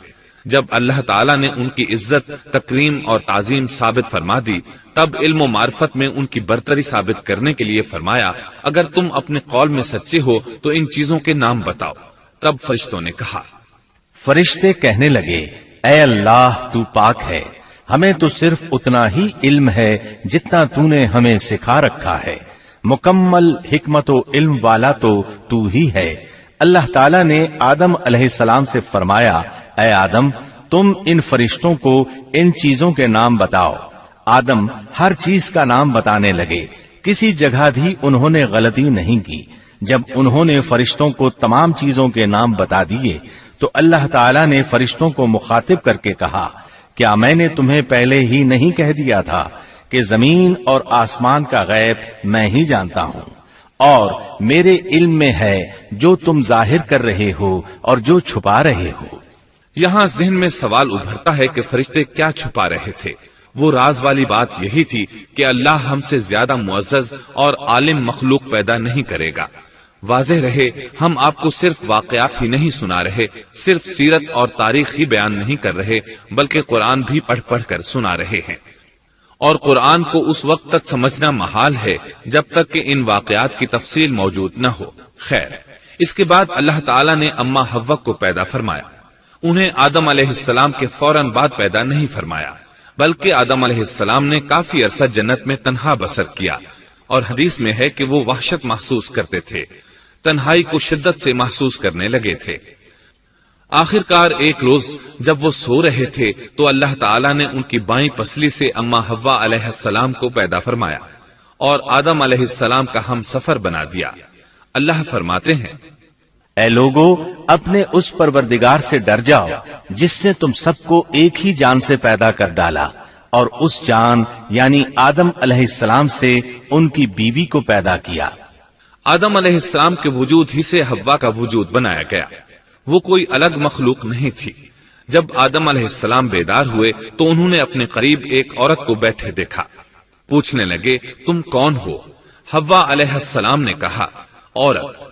جب اللہ تعالیٰ نے ان کی عزت، تکریم اور تعظیم ثابت فرما دی، تب علم و معرفت میں ان کی برتری ثابت کرنے کے لیے فرمایا، اگر تم اپنے قول میں سچے ہو تو ان چیزوں کے نام بتاؤ۔ تب فرشتوں نے کہا، فرشتے کہنے لگے، اے اللہ تو پاک ہے، ہمیں تو صرف اتنا ہی علم ہے جتنا تو نے ہمیں سکھا رکھا ہے، مکمل حکمت و علم والا تو ہی ہے۔ اللہ تعالیٰ نے آدم علیہ السلام سے فرمایا، اے آدم تم ان فرشتوں کو ان چیزوں کے نام بتاؤ۔ آدم ہر چیز کا نام بتانے لگے، کسی جگہ بھی انہوں نے غلطی نہیں کی۔ جب انہوں نے فرشتوں کو تمام چیزوں کے نام بتا دیے تو اللہ تعالیٰ نے فرشتوں کو مخاطب کر کے کہا، کیا میں نے تمہیں پہلے ہی نہیں کہہ دیا تھا کہ زمین اور آسمان کا غیب میں ہی جانتا ہوں، اور میرے علم میں ہے جو تم ظاہر کر رہے ہو اور جو چھپا رہے ہو۔ یہاں ذہن میں سوال ابھرتا ہے کہ فرشتے کیا چھپا رہے تھے؟ وہ راز والی بات یہی تھی کہ اللہ ہم سے زیادہ معزز اور عالم مخلوق پیدا نہیں کرے گا۔ واضح رہے، ہم آپ کو صرف واقعات ہی نہیں سنا رہے، صرف سیرت اور تاریخ ہی بیان نہیں کر رہے، بلکہ قرآن بھی پڑھ پڑھ کر سنا رہے ہیں۔ اور قرآن کو اس وقت تک سمجھنا محال ہے جب تک کہ ان واقعات کی تفصیل موجود نہ ہو۔ خیر، اس کے بعد اللہ تعالیٰ نے اماں حوا کو پیدا فرمایا۔ انہیں آدم علیہ السلام کے فوراً بعد پیدا نہیں فرمایا، بلکہ آدم علیہ السلام نے کافی عرصہ جنت میں تنہا بسر کیا، اور حدیث میں ہے کہ وہ وحشت محسوس کرتے تھے، تنہائی کو شدت سے محسوس کرنے لگے تھے۔ آخر کار ایک روز جب وہ سو رہے تھے تو اللہ تعالیٰ نے ان کی بائیں پسلی سے اماں حوا علیہ السلام کو پیدا فرمایا اور آدم علیہ السلام کا ہم سفر بنا دیا۔ اللہ فرماتے ہیں، اے لوگو اپنے اس پروردگار سے ڈر جاؤ جس نے تم سب کو ایک ہی جان سے پیدا کر ڈالا، اور اس جان یعنی آدم علیہ السلام سے ان کی بیوی کو پیدا کیا۔ آدم علیہ السلام کے وجود ہی سے حوا کا وجود بنایا گیا، وہ کوئی الگ مخلوق نہیں تھی۔ جب آدم علیہ السلام بیدار ہوئے تو انہوں نے اپنے قریب ایک عورت کو بیٹھے دیکھا۔ پوچھنے لگے، تم کون ہو؟ حوا علیہ السلام نے کہا، عورت۔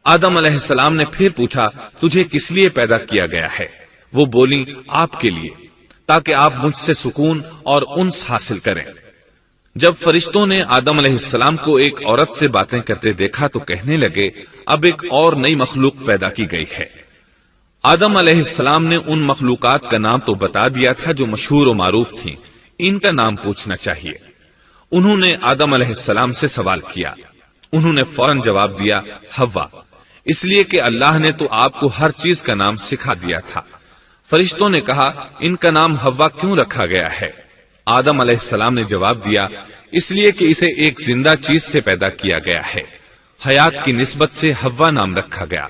آدم علیہ السلام نے پھر پوچھا، تجھے کس لیے پیدا کیا گیا ہے؟ وہ بولی، آپ کے لیے، تاکہ آپ مجھ سے سکون اور انس حاصل کریں۔ جب فرشتوں نے آدم علیہ السلام کو ایک عورت سے باتیں کرتے دیکھا تو کہنے لگے، اب ایک اور نئی مخلوق پیدا کی گئی ہے۔ آدم علیہ السلام نے ان مخلوقات کا نام تو بتا دیا تھا جو مشہور و معروف تھیں، ان کا نام پوچھنا چاہیے۔ انہوں نے آدم علیہ السلام سے سوال کیا، انہوں نے فوراً جواب دیا، حوا، اس لیے کہ اللہ نے تو آپ کو ہر چیز کا نام سکھا دیا تھا۔ فرشتوں نے کہا، ان کا نام حوا کیوں رکھا گیا ہے؟ آدم علیہ السلام نے جواب دیا، اس لیے کہ اسے ایک زندہ چیز سے پیدا کیا گیا ہے، حیات کی نسبت سے حوا نام رکھا گیا۔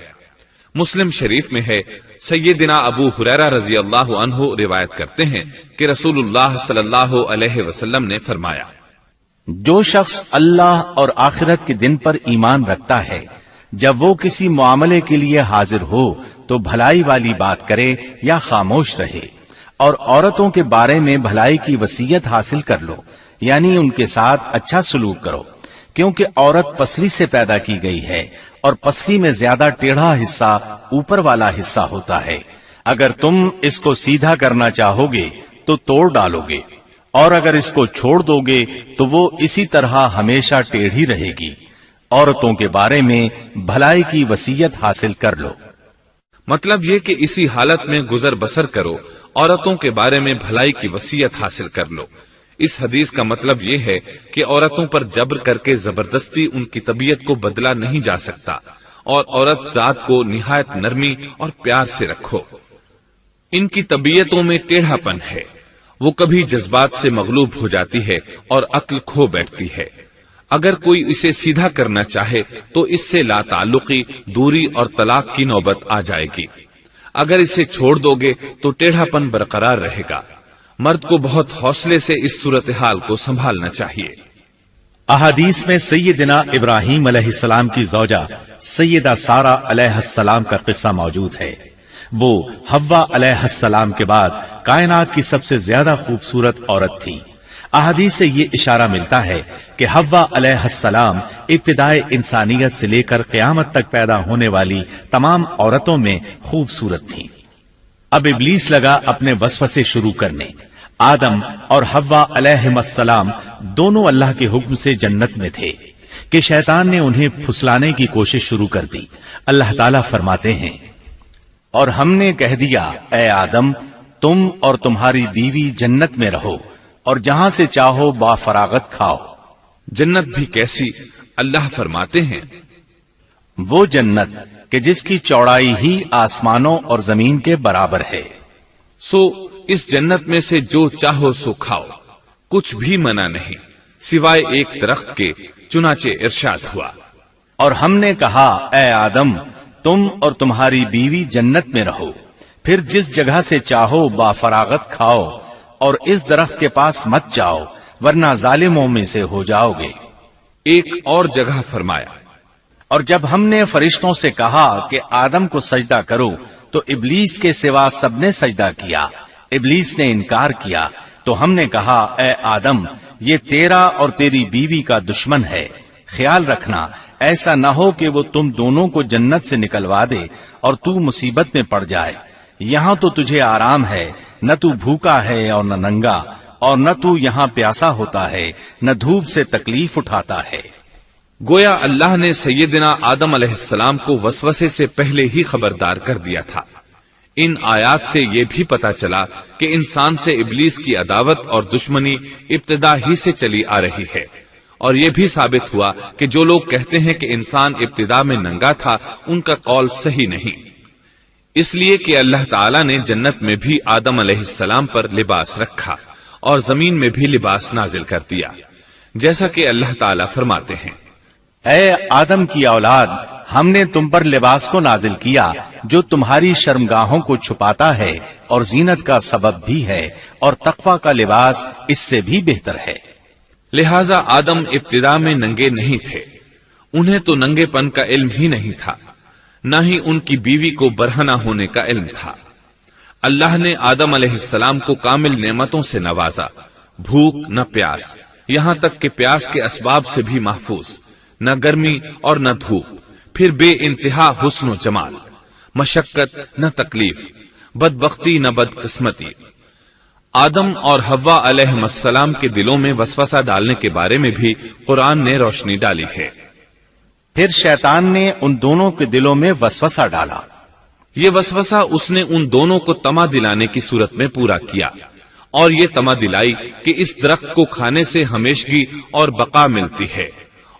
مسلم شریف میں ہے، سیدنا ابو ہریرہ رضی اللہ عنہ روایت کرتے ہیں کہ رسول اللہ صلی اللہ علیہ وسلم نے فرمایا، جو شخص اللہ اور آخرت کے دن پر ایمان رکھتا ہے، جب وہ کسی معاملے کے لیے حاضر ہو تو بھلائی والی بات کرے یا خاموش رہے، اور عورتوں کے بارے میں بھلائی کی وصیت حاصل کر لو، یعنی ان کے ساتھ اچھا سلوک کرو، کیونکہ عورت پسلی سے پیدا کی گئی ہے اور پسلی میں زیادہ ٹیڑھا حصہ اوپر والا حصہ ہوتا ہے۔ اگر تم اس کو سیدھا کرنا چاہو گے تو توڑ ڈالو گے، اور اگر اس کو چھوڑ دو گے تو وہ اسی طرح ہمیشہ ٹیڑھی رہے گی۔ عورتوں کے بارے میں بھلائی کی وصیت حاصل کر لو۔ مطلب یہ کہ اسی حالت میں گزر بسر کرو، عورتوں کے بارے میں بھلائی کی وصیت حاصل کر لو۔ اس حدیث کا مطلب یہ ہے کہ عورتوں پر جبر کر کے زبردستی ان کی طبیعت کو بدلا نہیں جا سکتا، اور عورت ذات کو نہایت نرمی اور پیار سے رکھو۔ ان کی طبیعتوں میں ٹیڑھا پن ہے، وہ کبھی جذبات سے مغلوب ہو جاتی ہے اور عقل کھو بیٹھتی ہے۔ اگر کوئی اسے سیدھا کرنا چاہے تو اس سے لا تعلقی، دوری اور طلاق کی نوبت آ جائے گی۔ اگر اسے چھوڑ دو گے تو ٹیڑھا پن برقرار رہے گا۔ مرد کو بہت حوصلے سے اس صورتحال کو سنبھالنا چاہیے۔ احادیث میں سیدنا ابراہیم علیہ السلام کی زوجہ سیدہ سارہ علیہ السلام کا قصہ موجود ہے۔ وہ حوا علیہ السلام کے بعد کائنات کی سب سے زیادہ خوبصورت عورت تھی۔ احادیث سے یہ اشارہ ملتا ہے کہ حوا علیہ السلام ابتدائے انسانیت سے لے کر قیامت تک پیدا ہونے والی تمام عورتوں میں خوبصورت تھیں۔ اب ابلیس لگا اپنے وسوسے شروع کرنے۔ آدم اور حوا علیہ السلام دونوں اللہ کے حکم سے جنت میں تھے کہ شیطان نے انہیں پھسلانے کی کوشش شروع کر دی۔ اللہ تعالیٰ فرماتے ہیں، اور ہم نے کہہ دیا اے آدم تم اور تمہاری بیوی جنت میں رہو اور جہاں سے چاہو با فراغت کھاؤ۔ جنت بھی کیسی؟ اللہ فرماتے ہیں، وہ جنت کہ جس کی چوڑائی ہی آسمانوں اور زمین کے برابر ہے۔ سو اس جنت میں سے جو چاہو سو کھاؤ، کچھ بھی منع نہیں سوائے ایک درخت کے، چنانچہ ارشاد ہوا، اور ہم نے کہا اے آدم تم اور تمہاری بیوی جنت میں رہو، پھر جس جگہ سے چاہو با فراغت کھاؤ اور اس درخت کے پاس مت جاؤ ورنہ ظالموں میں سے ہو جاؤ گے۔ ایک اور جگہ فرمایا، اور جب ہم نے فرشتوں سے کہا کہ آدم کو سجدہ کرو تو ابلیس کے سوا سب نے سجدہ کیا۔ ابلیس نے انکار کیا تو ہم نے کہا اے آدم یہ تیرا اور تیری بیوی کا دشمن ہے، خیال رکھنا ایسا نہ ہو کہ وہ تم دونوں کو جنت سے نکلوا دے اور تو مصیبت میں پڑ جائے۔ یہاں تو تجھے آرام ہے، نہ تو بھوکا ہے اور نہ ننگا، اور نہ تو یہاں پیاسا ہوتا ہے، نہ دھوپ سے تکلیف اٹھاتا ہے۔ گویا اللہ نے سیدنا آدم علیہ السلام کو وسوسے سے پہلے ہی خبردار کر دیا تھا۔ ان آیات سے یہ بھی پتا چلا کہ انسان سے ابلیس کی عداوت اور دشمنی ابتدا ہی سے چلی آ رہی ہے، اور یہ بھی ثابت ہوا کہ جو لوگ کہتے ہیں کہ انسان ابتدا میں ننگا تھا ان کا قول صحیح نہیں، اس لیے کہ اللہ تعالیٰ نے جنت میں بھی آدم علیہ السلام پر لباس رکھا اور زمین میں بھی لباس نازل کر دیا، جیسا کہ اللہ تعالیٰ فرماتے ہیں، اے آدم کی اولاد ہم نے تم پر لباس کو نازل کیا جو تمہاری شرمگاہوں کو چھپاتا ہے اور زینت کا سبب بھی ہے، اور تقوی کا لباس اس سے بھی بہتر ہے۔ لہذا آدم ابتدا میں ننگے نہیں تھے، انہیں تو ننگے پن کا علم ہی نہیں تھا، نہ ہی ان کی بیوی کو برہنہ ہونے کا علم تھا۔ اللہ نے آدم علیہ السلام کو کامل نعمتوں سے نوازا، بھوک نہ پیاس، یہاں تک کہ پیاس کے اسباب سے بھی محفوظ، نہ گرمی اور نہ دھوپ، پھر بے انتہا حسن و جمال، مشقت نہ تکلیف، بدبختی نہ بدقسمتی۔ آدم اور حوا علیہ السلام کے دلوں میں وسوسہ ڈالنے کے بارے میں بھی قرآن نے روشنی ڈالی ہے۔ پھر شیطان نے ان دونوں کے دلوں میں وسوسہ ڈالا۔ یہ وسوسہ اس نے ان دونوں کو تما دلانے کی صورت میں پورا کیا، اور یہ تما دلائی کہ اس درخت کو کھانے سے ہمیشگی اور بقا ملتی ہے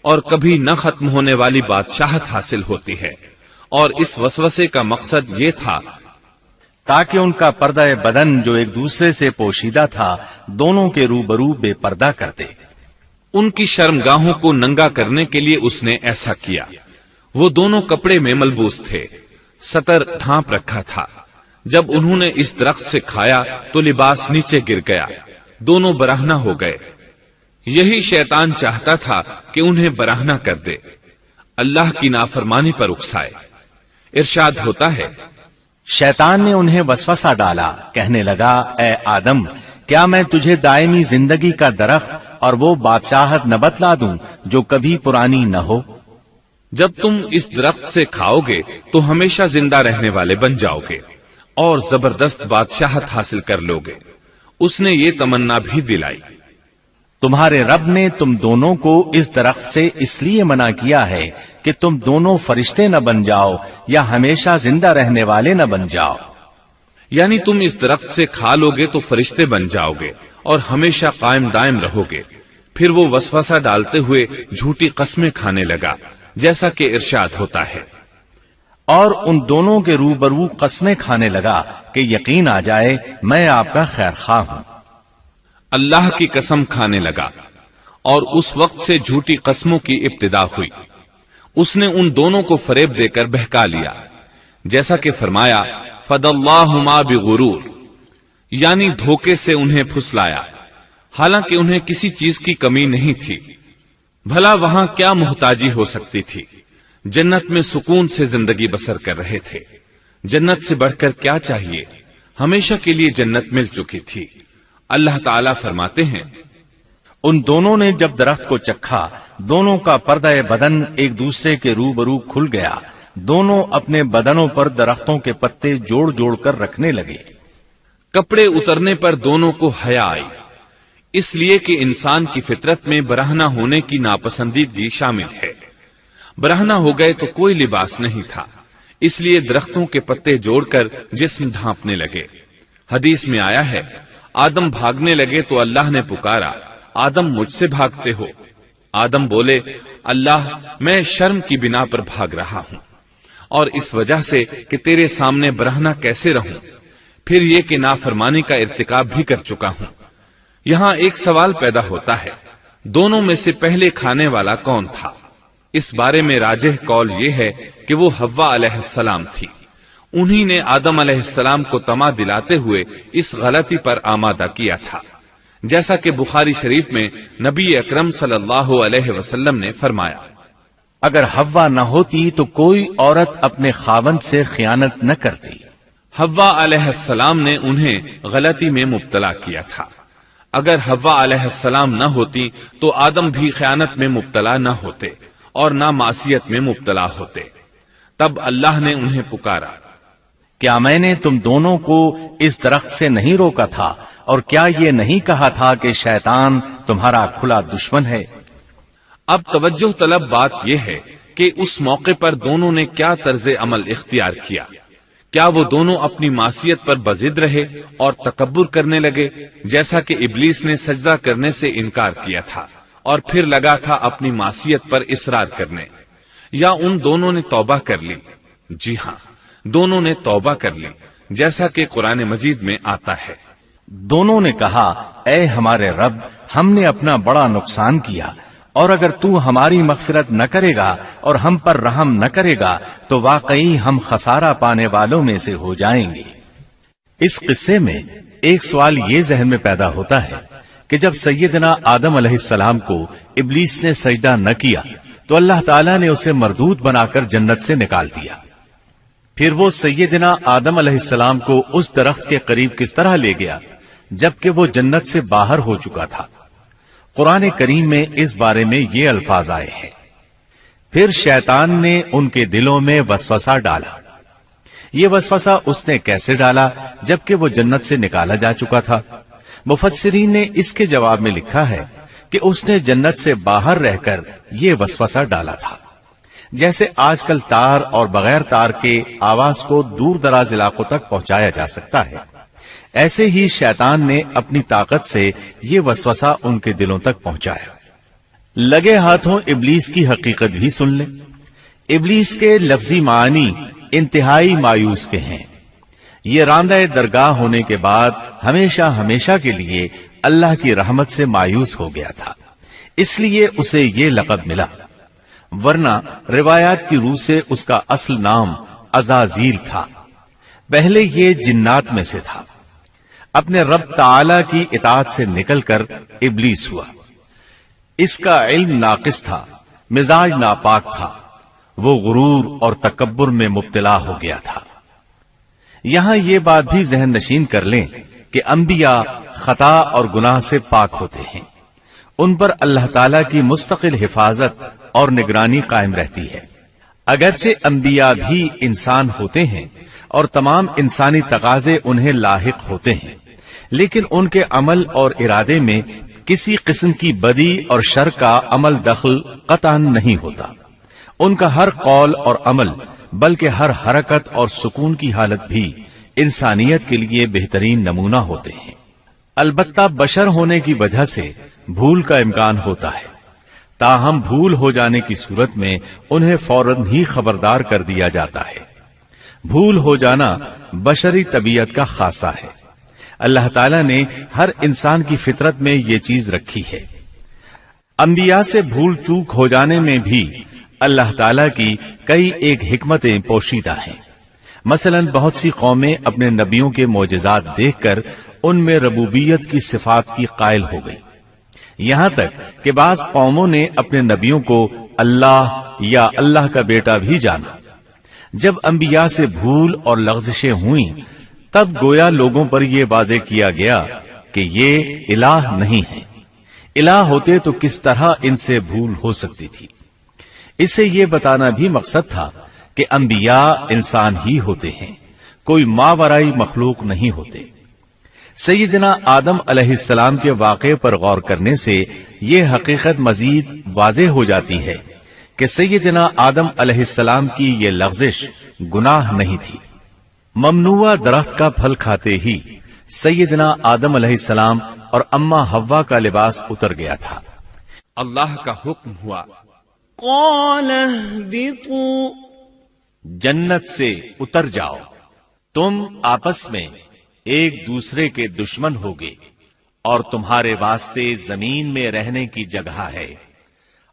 اور کبھی نہ ختم ہونے والی بادشاہت حاصل ہوتی ہے، اور اس وسوسے کا مقصد یہ تھا تاکہ ان کا پردہ بدن جو ایک دوسرے سے پوشیدہ تھا دونوں کے روبرو بے پردہ کر دے۔ ان کی شرمگاہوں کو ننگا کرنے کے لیے اس نے ایسا کیا۔ وہ دونوں کپڑے میں ملبوس تھے، ستر ڈھانپ رکھا تھا۔ جب انہوں نے اس درخت سے کھایا تو لباس نیچے گر گیا، دونوں برہنہ ہو گئے۔ یہی شیطان چاہتا تھا کہ انہیں برہنہ کر دے، اللہ کی نافرمانی پر اکسائے۔ ارشاد ہوتا ہے، شیطان نے انہیں وسوسہ ڈالا، کہنے لگا اے آدم کیا میں تجھے دائمی زندگی کا درخت اور وہ بادشاہت نہ بتلا دوں جو کبھی پرانی نہ ہو؟ جب تم اس درخت سے کھاؤ گے تو ہمیشہ زندہ رہنے والے بن جاؤ گے اور زبردست بادشاہت حاصل کر لو گے۔ اس نے یہ تمنا بھی دلائی۔ تمہارے رب نے تم دونوں کو اس درخت سے اس لیے منع کیا ہے کہ تم دونوں فرشتے نہ بن جاؤ یا ہمیشہ زندہ رہنے والے نہ بن جاؤ۔ یعنی تم اس درخت سے کھا لو گے تو فرشتے بن جاؤ گے اور ہمیشہ قائم دائم رہو گے۔ پھر وہ وسوسہ ڈالتے ہوئے جھوٹی قسمیں کھانے لگا، جیسا کہ ارشاد ہوتا ہے، اور ان دونوں کے روبرو قسمیں کھانے لگا کہ یقین آ جائے میں آپ کا خیر خواہ ہوں۔ اللہ کی قسم کھانے لگا اور اس وقت سے جھوٹی قسموں کی ابتدا ہوئی۔ اس نے ان دونوں کو فریب دے کر بہکا لیا، جیسا کہ فرمایا فَدَلَّاهُمَا بِغُرُورٍ، یعنی دھوکے سے انہیں پھسلایا، حالانکہ انہیں کسی چیز کی کمی نہیں تھی۔ بھلا وہاں کیا محتاجی ہو سکتی تھی؟ جنت میں سکون سے زندگی بسر کر رہے تھے۔ جنت سے بڑھ کر کیا چاہیے؟ ہمیشہ کے لیے جنت مل چکی تھی۔ اللہ تعالیٰ فرماتے ہیں، ان دونوں نے جب درخت کو چکھا، دونوں کا پردہ بدن ایک دوسرے کے روبرو کھل گیا، دونوں اپنے بدنوں پر درختوں کے پتے جوڑ جوڑ کر رکھنے لگے۔ کپڑے اترنے پر دونوں کو حیا آئی، اس لیے کہ انسان کی فطرت میں برہنہ ہونے کی ناپسندیدگی شامل ہے۔ برہنہ ہو گئے تو کوئی لباس نہیں تھا، اس لیے درختوں کے پتے جوڑ کر جسم ڈھانپنے لگے۔ حدیث میں آیا ہے، آدم بھاگنے لگے تو اللہ نے پکارا، آدم مجھ سے بھاگتے ہو؟ آدم بولے، اللہ میں شرم کی بنا پر بھاگ رہا ہوں، اور اس وجہ سے کہ تیرے سامنے برہنہ کیسے رہوں، پھر یہ کہ نافرمانی کا ارتکاب بھی کر چکا ہوں۔ یہاں ایک سوال پیدا ہوتا ہے، دونوں میں سے پہلے کھانے والا کون تھا؟ اس بارے میں راجح قول یہ ہے کہ وہ حوا علیہ السلام تھی۔ انہی نے آدم علیہ السلام کو طمع دلاتے ہوئے اس غلطی پر آمادہ کیا تھا، جیسا کہ بخاری شریف میں نبی اکرم صلی اللہ علیہ وسلم نے فرمایا، اگر حوا نہ ہوتی تو کوئی عورت اپنے خاوند سے خیانت نہ کرتی۔ حوا علیہ السلام نے انہیں غلطی میں مبتلا کیا تھا۔ اگر حوا علیہ السلام نہ ہوتی تو آدم بھی خیانت میں مبتلا نہ ہوتے اور نہ معصیت میں مبتلا ہوتے۔ تب اللہ نے انہیں پکارا، کیا میں نے تم دونوں کو اس درخت سے نہیں روکا تھا؟ اور کیا یہ نہیں کہا تھا کہ شیطان تمہارا کھلا دشمن ہے؟ اب توجہ طلب بات یہ ہے کہ اس موقع پر دونوں نے کیا طرز عمل اختیار کیا۔ کیا وہ دونوں اپنی معصیت پر بضد رہے اور تکبر کرنے لگے، جیسا کہ ابلیس نے سجدہ کرنے سے انکار کیا تھا اور پھر لگا تھا اپنی معصیت پر اصرار کرنے، یا ان دونوں نے توبہ کر لی؟ جی ہاں، دونوں نے توبہ کر لی، جیسا کہ قرآن مجید میں آتا ہے، دونوں نے کہا، اے ہمارے رب، ہم نے اپنا بڑا نقصان کیا، اور اگر تو ہماری مغفرت نہ کرے گا اور ہم پر رحم نہ کرے گا تو واقعی ہم خسارہ پانے والوں میں سے ہو جائیں گے۔ اس قصے میں ایک سوال یہ ذہن میں پیدا ہوتا ہے کہ جب سیدنا آدم علیہ السلام کو ابلیس نے سجدہ نہ کیا تو اللہ تعالیٰ نے اسے مردود بنا کر جنت سے نکال دیا، پھر وہ سیدنا آدم علیہ السلام کو اس درخت کے قریب کس طرح لے گیا جبکہ وہ جنت سے باہر ہو چکا تھا؟ قرآن کریم میں اس بارے میں یہ الفاظ آئے ہیں، پھر شیطان نے ان کے دلوں میں وسوسہ ڈالا۔ یہ وسوسہ اس نے کیسے ڈالا جبکہ وہ جنت سے نکالا جا چکا تھا؟ مفسرین نے اس کے جواب میں لکھا ہے کہ اس نے جنت سے باہر رہ کر یہ وسوسہ ڈالا تھا، جیسے آج کل تار اور بغیر تار کے آواز کو دور دراز علاقوں تک پہنچایا جا سکتا ہے، ایسے ہی شیطان نے اپنی طاقت سے یہ وسوسہ ان کے دلوں تک پہنچایا۔ لگے ہاتھوں ابلیس کی حقیقت بھی سن لیں۔ ابلیس کے لفظی معنی انتہائی مایوس کے ہیں۔ یہ راندہ درگاہ ہونے کے بعد ہمیشہ ہمیشہ کے لیے اللہ کی رحمت سے مایوس ہو گیا تھا، اس لیے اسے یہ لقب ملا، ورنہ روایات کی روح سے اس کا اصل نام عزازیل تھا۔ پہلے یہ جنات میں سے تھا، اپنے رب تعالی کی اطاعت سے نکل کر ابلیس ہوا۔ اس کا علم ناقص تھا، مزاج ناپاک تھا، وہ غرور اور تکبر میں مبتلا ہو گیا تھا۔ یہاں یہ بات بھی ذہن نشین کر لیں کہ انبیاء خطا اور گناہ سے پاک ہوتے ہیں، ان پر اللہ تعالی کی مستقل حفاظت اور نگرانی قائم رہتی ہے۔ اگرچہ انبیاء بھی انسان ہوتے ہیں اور تمام انسانی تقاضے انہیں لاحق ہوتے ہیں، لیکن ان کے عمل اور ارادے میں کسی قسم کی بدی اور شر کا عمل دخل قطعاً نہیں ہوتا۔ ان کا ہر قول اور عمل بلکہ ہر حرکت اور سکون کی حالت بھی انسانیت کے لیے بہترین نمونہ ہوتے ہیں۔ البتہ بشر ہونے کی وجہ سے بھول کا امکان ہوتا ہے، تاہم بھول ہو جانے کی صورت میں انہیں فوراً ہی خبردار کر دیا جاتا ہے۔ بھول ہو جانا بشری طبیعت کا خاصہ ہے۔ اللہ تعالیٰ نے ہر انسان کی فطرت میں یہ چیز رکھی ہے۔ انبیاء سے بھول چوک ہو جانے میں بھی اللہ تعالیٰ کی کئی ایک حکمتیں پوشیدہ ہیں۔ مثلا بہت سی قومیں اپنے نبیوں کے معجزات دیکھ کر ان میں ربوبیت کی صفات کی قائل ہو گئی، یہاں تک کہ بعض قوموں نے اپنے نبیوں کو اللہ یا اللہ کا بیٹا بھی جانا۔ جب انبیاء سے بھول اور لغزشیں ہوئیں تب گویا لوگوں پر یہ واضح کیا گیا کہ یہ الہ نہیں ہے۔ الہ ہوتے تو کس طرح ان سے بھول ہو سکتی تھی۔ اس سے یہ بتانا بھی مقصد تھا کہ انبیاء انسان ہی ہوتے ہیں، کوئی ماورائی مخلوق نہیں ہوتے۔ سیدنا آدم علیہ السلام کے واقعے پر غور کرنے سے یہ حقیقت مزید واضح ہو جاتی ہے کہ سیدنا آدم علیہ السلام کی یہ لغزش گناہ نہیں تھی۔ ممنوع درخت کا پھل کھاتے ہی سیدنا آدم علیہ السلام اور اماں حوا کا لباس اتر گیا تھا۔ اللہ کا حکم ہوا، قال اهبطوا، جنت سے اتر جاؤ، تم آپس میں ایک دوسرے کے دشمن ہوگے اور تمہارے واسطے زمین میں رہنے کی جگہ ہے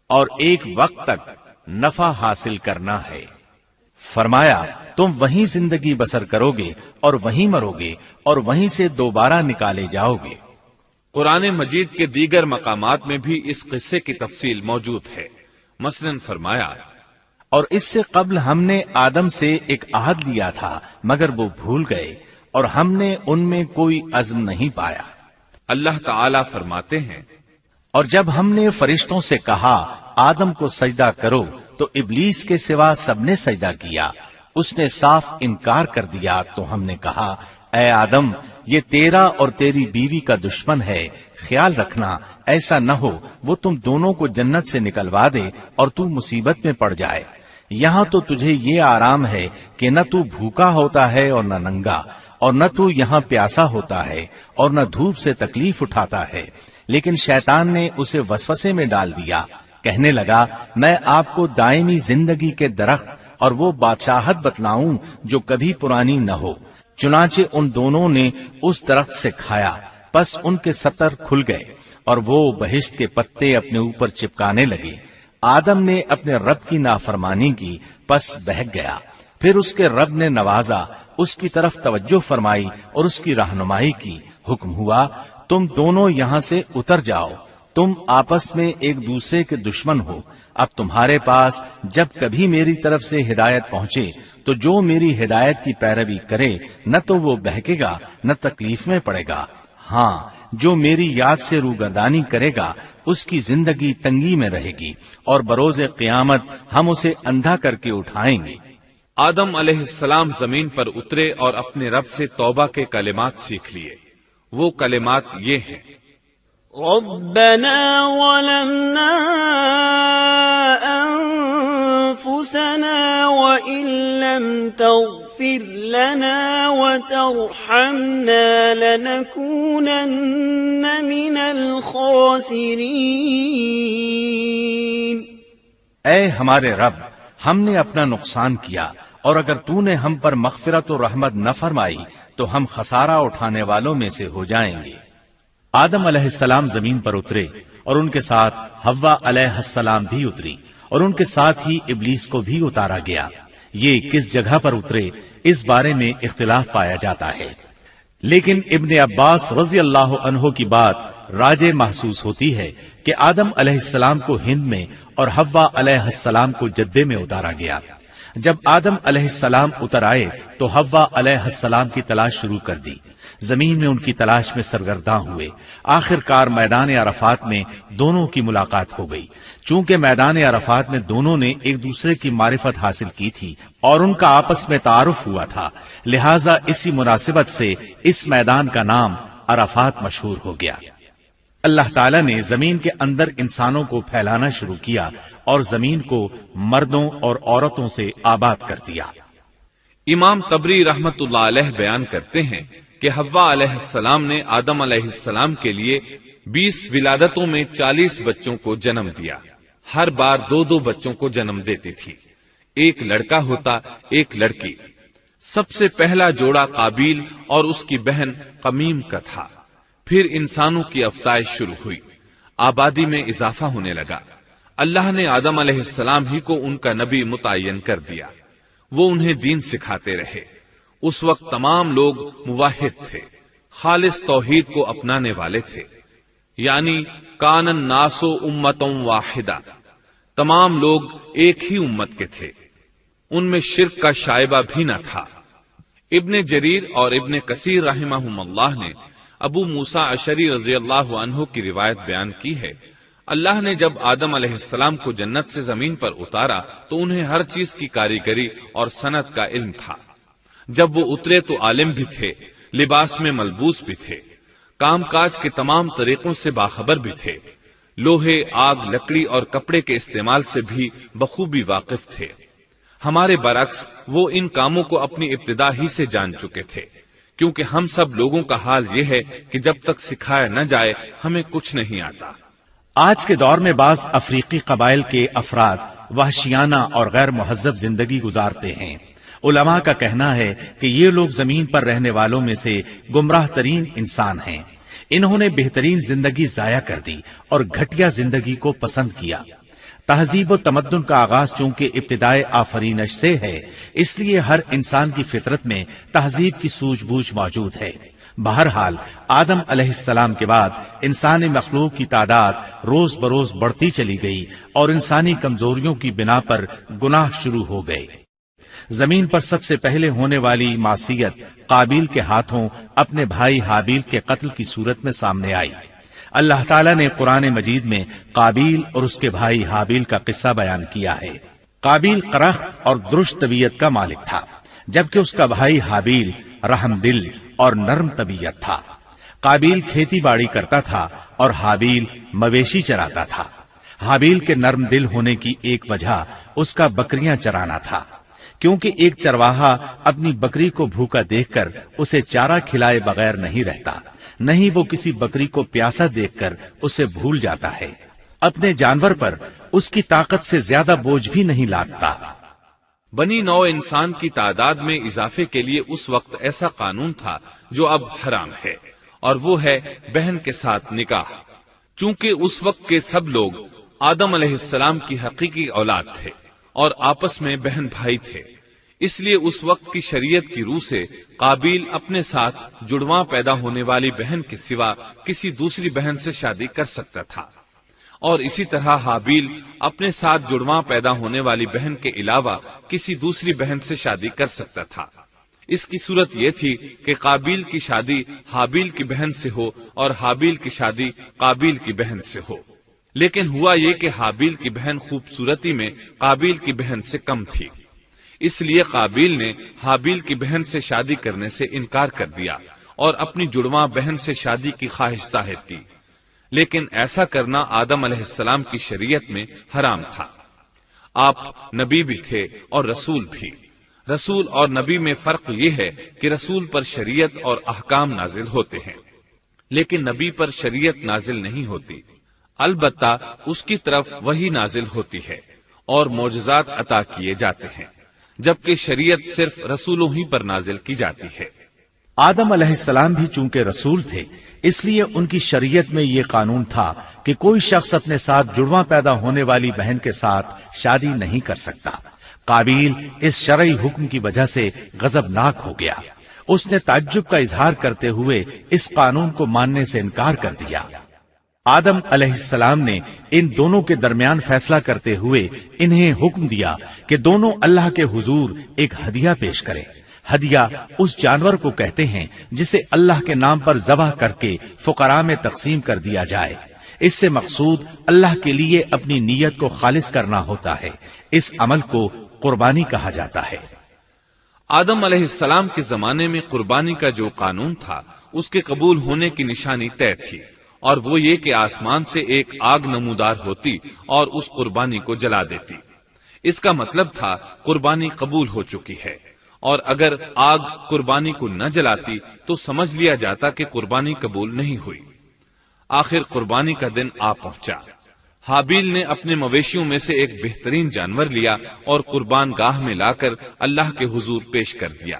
اور ایک وقت تک نفع حاصل کرنا ہے۔ فرمایا تم وہیں زندگی بسر کرو گے اور وہیں مرو گے اور وہیں سے دوبارہ نکالے جاؤ گے۔ قرآن مجید کے دیگر مقامات میں بھی اس قصے کی تفصیل موجود ہے۔ مثلاً فرمایا، اور اس سے قبل ہم نے آدم سے ایک عہد لیا تھا مگر وہ بھول گئے اور ہم نے ان میں کوئی عزم نہیں پایا۔ اللہ تعالیٰ فرماتے ہیں، اور جب ہم نے فرشتوں سے کہا آدم کو سجدہ کرو تو ابلیس کے سوا سب نے سجدہ کیا، اس نے صاف انکار کر دیا۔ تو ہم نے کہا اے آدم، یہ تیرا اور تیری بیوی کا دشمن ہے، خیال رکھنا ایسا نہ ہو وہ تم دونوں کو جنت سے نکلوا دے اور تو مصیبت میں پڑ جائے۔ یہاں تو تجھے یہ آرام ہے کہ نہ تو بھوکا ہوتا ہے اور نہ ننگا، اور نہ تو یہاں پیاسا ہوتا ہے اور نہ دھوپ سے تکلیف اٹھاتا ہے۔ لیکن شیطان نے اسے وسوسے میں ڈال دیا، کہنے لگا میں آپ کو دائمی زندگی کے درخت اور وہ بادشاہت بتلاؤں جو کبھی پرانی نہ ہو۔ چنانچہ ان دونوں نے اس درخت سے کھایا، پس ان کے ستر کھل گئے اور وہ بہشت کے پتے اپنے اوپر چپکانے لگے۔ آدم نے اپنے رب کی نافرمانی کی، پس بہک گیا۔ پھر اس کے رب نے نوازا، اس کی طرف توجہ فرمائی اور اس کی رہنمائی کی۔ حکم ہوا تم دونوں یہاں سے اتر جاؤ، تم آپس میں ایک دوسرے کے دشمن ہو۔ اب تمہارے پاس جب کبھی میری طرف سے ہدایت پہنچے تو جو میری ہدایت کی پیروی کرے نہ تو وہ بہکے گا نہ تکلیف میں پڑے گا، ہاں جو میری یاد سے روگردانی کرے گا اس کی زندگی تنگی میں رہے گی اور بروز قیامت ہم اسے اندھا کر کے اٹھائیں گے۔ آدم علیہ السلام زمین پر اترے اور اپنے رب سے توبہ کے کلمات سیکھ لیے۔ وہ کلمات یہ ہیں، ربنا ظلمنا أنفسنا وإن لم تغفر لنا وترحمنا لنكونن من الخاسرين۔ اے ہمارے رب، ہم نے اپنا نقصان کیا اور اگر تو نے ہم پر مغفرت و رحمت نہ فرمائی تو ہم خسارہ اٹھانے والوں میں سے ہو جائیں گے۔ آدم علیہ السلام زمین پر اترے اور ان کے ساتھ حوا علیہ السلام بھی اتری اور ان کے ساتھ ہی ابلیس کو بھی اتارا گیا۔ یہ کس جگہ پر اترے اس بارے میں اختلاف پایا جاتا ہے، لیکن ابن عباس رضی اللہ عنہ کی بات راجح محسوس ہوتی ہے کہ آدم علیہ السلام کو ہند میں اور حوا علیہ السلام کو جدے میں اتارا گیا۔ جب آدم علیہ السلام اتر آئے تو حوا علیہ السلام کی تلاش شروع کر دی، زمین میں ان کی تلاش میں سرگرداں ہوئے۔ آخر کار میدان عرفات میں دونوں کی ملاقات ہو گئی۔ چونکہ میدان عرفات میں دونوں نے ایک دوسرے کی معرفت حاصل کی تھی اور ان کا آپس میں تعارف ہوا تھا، لہٰذا اسی مناسبت سے اس میدان کا نام عرفات مشہور ہو گیا۔ اللہ تعالیٰ نے زمین کے اندر انسانوں کو پھیلانا شروع کیا اور زمین کو مردوں اور عورتوں سے آباد کر دیا۔ امام طبری رحمت اللہ علیہ بیان کرتے ہیں کہ حوا علیہ السلام نے آدم علیہ السلام کے لیے 20 ولادتوں میں 40 بچوں کو جنم دیا۔ ہر بار 2 بچوں کو جنم دیتی تھی، ایک لڑکا ہوتا ایک لڑکی۔ سب سے پہلا جوڑا قابیل اور اس کی بہن قمیم کا تھا۔ پھر انسانوں کی افزائش شروع ہوئی، آبادی میں اضافہ ہونے لگا۔ اللہ نے آدم علیہ السلام ہی کو ان کا نبی متعین کر دیا، وہ انہیں دین سکھاتے رہے۔ اس وقت تمام لوگ موحد تھے، خالص توحید کو اپنانے والے تھے، یعنی کان الناس امۃ واحدہ، تمام لوگ ایک ہی امت کے تھے، ان میں شرک کا شائبہ بھی نہ تھا۔ ابن جریر اور ابن کثیر رحمہم اللہ نے ابو موسیٰ اشعری رضی اللہ عنہ کی روایت بیان کی ہے، اللہ نے جب آدم علیہ السلام کو جنت سے زمین پر اتارا تو انہیں ہر چیز کی کاریگری اور صنعت کا علم تھا۔ جب وہ اترے تو عالم بھی تھے، لباس میں ملبوس بھی تھے، کام کاج کے تمام طریقوں سے باخبر بھی تھے، لوہے، آگ، لکڑی اور کپڑے کے استعمال سے بھی بخوبی واقف تھے۔ ہمارے برعکس وہ ان کاموں کو اپنی ابتدا ہی سے جان چکے تھے، کیونکہ ہم سب لوگوں کا حال یہ ہے کہ جب تک سکھایا نہ جائے ہمیں کچھ نہیں آتا۔ آج کے دور میں بعض افریقی قبائل کے افراد وحشیانہ اور غیر مہذب زندگی گزارتے ہیں۔ علماء کا کہنا ہے کہ یہ لوگ زمین پر رہنے والوں میں سے گمراہ ترین انسان ہیں۔ انہوں نے بہترین زندگی ضائع کر دی اور گھٹیا زندگی کو پسند کیا۔ تہذیب و تمدن کا آغاز چونکہ ابتدائے آفرینش سے ہے، اس لیے ہر انسان کی فطرت میں تہذیب کی سوجھ بوجھ موجود ہے۔ بہرحال آدم علیہ السلام کے بعد انسانی مخلوق کی تعداد روز بروز بڑھتی چلی گئی اور انسانی کمزوریوں کی بنا پر گناہ شروع ہو گئے۔ زمین پر سب سے پہلے ہونے والی معصیت قابیل کے ہاتھوں اپنے بھائی حابیل کے قتل کی صورت میں سامنے آئی۔ اللہ تعالیٰ نے قرآن مجید میں قابیل اور اس کے بھائی حابیل کا قصہ بیان کیا ہے۔ قابیل قرخت اور درشت طبیعت کا مالک تھا، جبکہ اس کا بھائی حابیل رحم دل اور نرم طبیعت تھا۔ قابیل کھیتی باڑی کرتا تھا اور حابیل مویشی چراتا تھا۔ حابیل کے نرم دل ہونے کی ایک وجہ اس کا بکریاں چرانا تھا، کیونکہ ایک چرواہا اپنی بکری کو بھوکا دیکھ کر اسے چارہ کھلائے بغیر نہیں رہتا، نہیں وہ کسی بکری کو پیاسا دیکھ کر اسے بھول جاتا ہے۔ اپنے جانور پر اس کی طاقت سے زیادہ بوجھ بھی نہیں لادتا۔ بنی نوع انسان کی تعداد میں اضافے کے لیے اس وقت ایسا قانون تھا جو اب حرام ہے، اور وہ ہے بہن کے ساتھ نکاح۔ چونکہ اس وقت کے سب لوگ آدم علیہ السلام کی حقیقی اولاد تھے اور آپس میں بہن بھائی تھے، اس لیے اس وقت کی شریعت کی روح سے قابیل اپنے ساتھ جڑواں پیدا ہونے والی بہن کے سوا کسی دوسری بہن سے شادی کر سکتا تھا، اور اسی طرح حابیل اپنے ساتھ جڑواں پیدا ہونے والی بہن کے علاوہ کسی دوسری بہن سے شادی کر سکتا تھا۔ اس کی صورت یہ تھی کہ قابیل کی شادی حابیل کی بہن سے ہو اور حابیل کی شادی قابیل کی بہن سے ہو، لیکن ہوا یہ کہ حابیل کی بہن خوبصورتی میں قابیل کی بہن سے کم تھی، اس لیے قابیل نے حابیل کی بہن سے شادی کرنے سے انکار کر دیا اور اپنی جڑواں بہن سے شادی کی خواہش ظاہر کی، لیکن ایسا کرنا آدم علیہ السلام کی شریعت میں حرام تھا۔ آپ نبی بھی تھے اور رسول بھی۔ رسول اور نبی میں فرق یہ ہے کہ رسول پر شریعت اور احکام نازل ہوتے ہیں، لیکن نبی پر شریعت نازل نہیں ہوتی، البتہ اس کی طرف وحی نازل ہوتی ہے اور معجزات عطا کیے جاتے ہیں، جبکہ شریعت صرف رسولوں ہی پر نازل کی جاتی ہے۔ آدم علیہ السلام بھی چونکہ رسول تھے، اس لیے ان کی شریعت میں یہ قانون تھا کہ کوئی شخص اپنے ساتھ جڑواں پیدا ہونے والی بہن کے ساتھ شادی نہیں کر سکتا۔ قابیل اس شرعی حکم کی وجہ سے غضبناک ہو گیا، اس نے تعجب کا اظہار کرتے ہوئے اس قانون کو ماننے سے انکار کر دیا۔ آدم علیہ السلام نے ان دونوں کے درمیان فیصلہ کرتے ہوئے انہیں حکم دیا کہ دونوں اللہ کے حضور ایک ہدیہ پیش کریں۔ ہدیہ اس جانور کو کہتے ہیں جسے اللہ کے نام پر ذبح کر کے فقراء میں تقسیم کر دیا جائے۔ اس سے مقصود اللہ کے لیے اپنی نیت کو خالص کرنا ہوتا ہے۔ اس عمل کو قربانی کہا جاتا ہے۔ آدم علیہ السلام کے زمانے میں قربانی کا جو قانون تھا اس کے قبول ہونے کی نشانی طے تھی، اور وہ یہ کہ آسمان سے ایک آگ نمودار ہوتی اور اس قربانی کو جلا دیتی۔ اس کا مطلب تھا قربانی قبول ہو چکی ہے، اور اگر آگ قربانی کو نہ جلاتی تو سمجھ لیا جاتا کہ قربانی قبول نہیں ہوئی۔ آخر قربانی کا دن آ پہنچا۔ حابیل نے اپنے مویشیوں میں سے ایک بہترین جانور لیا اور قربان گاہ میں لا کر اللہ کے حضور پیش کر دیا۔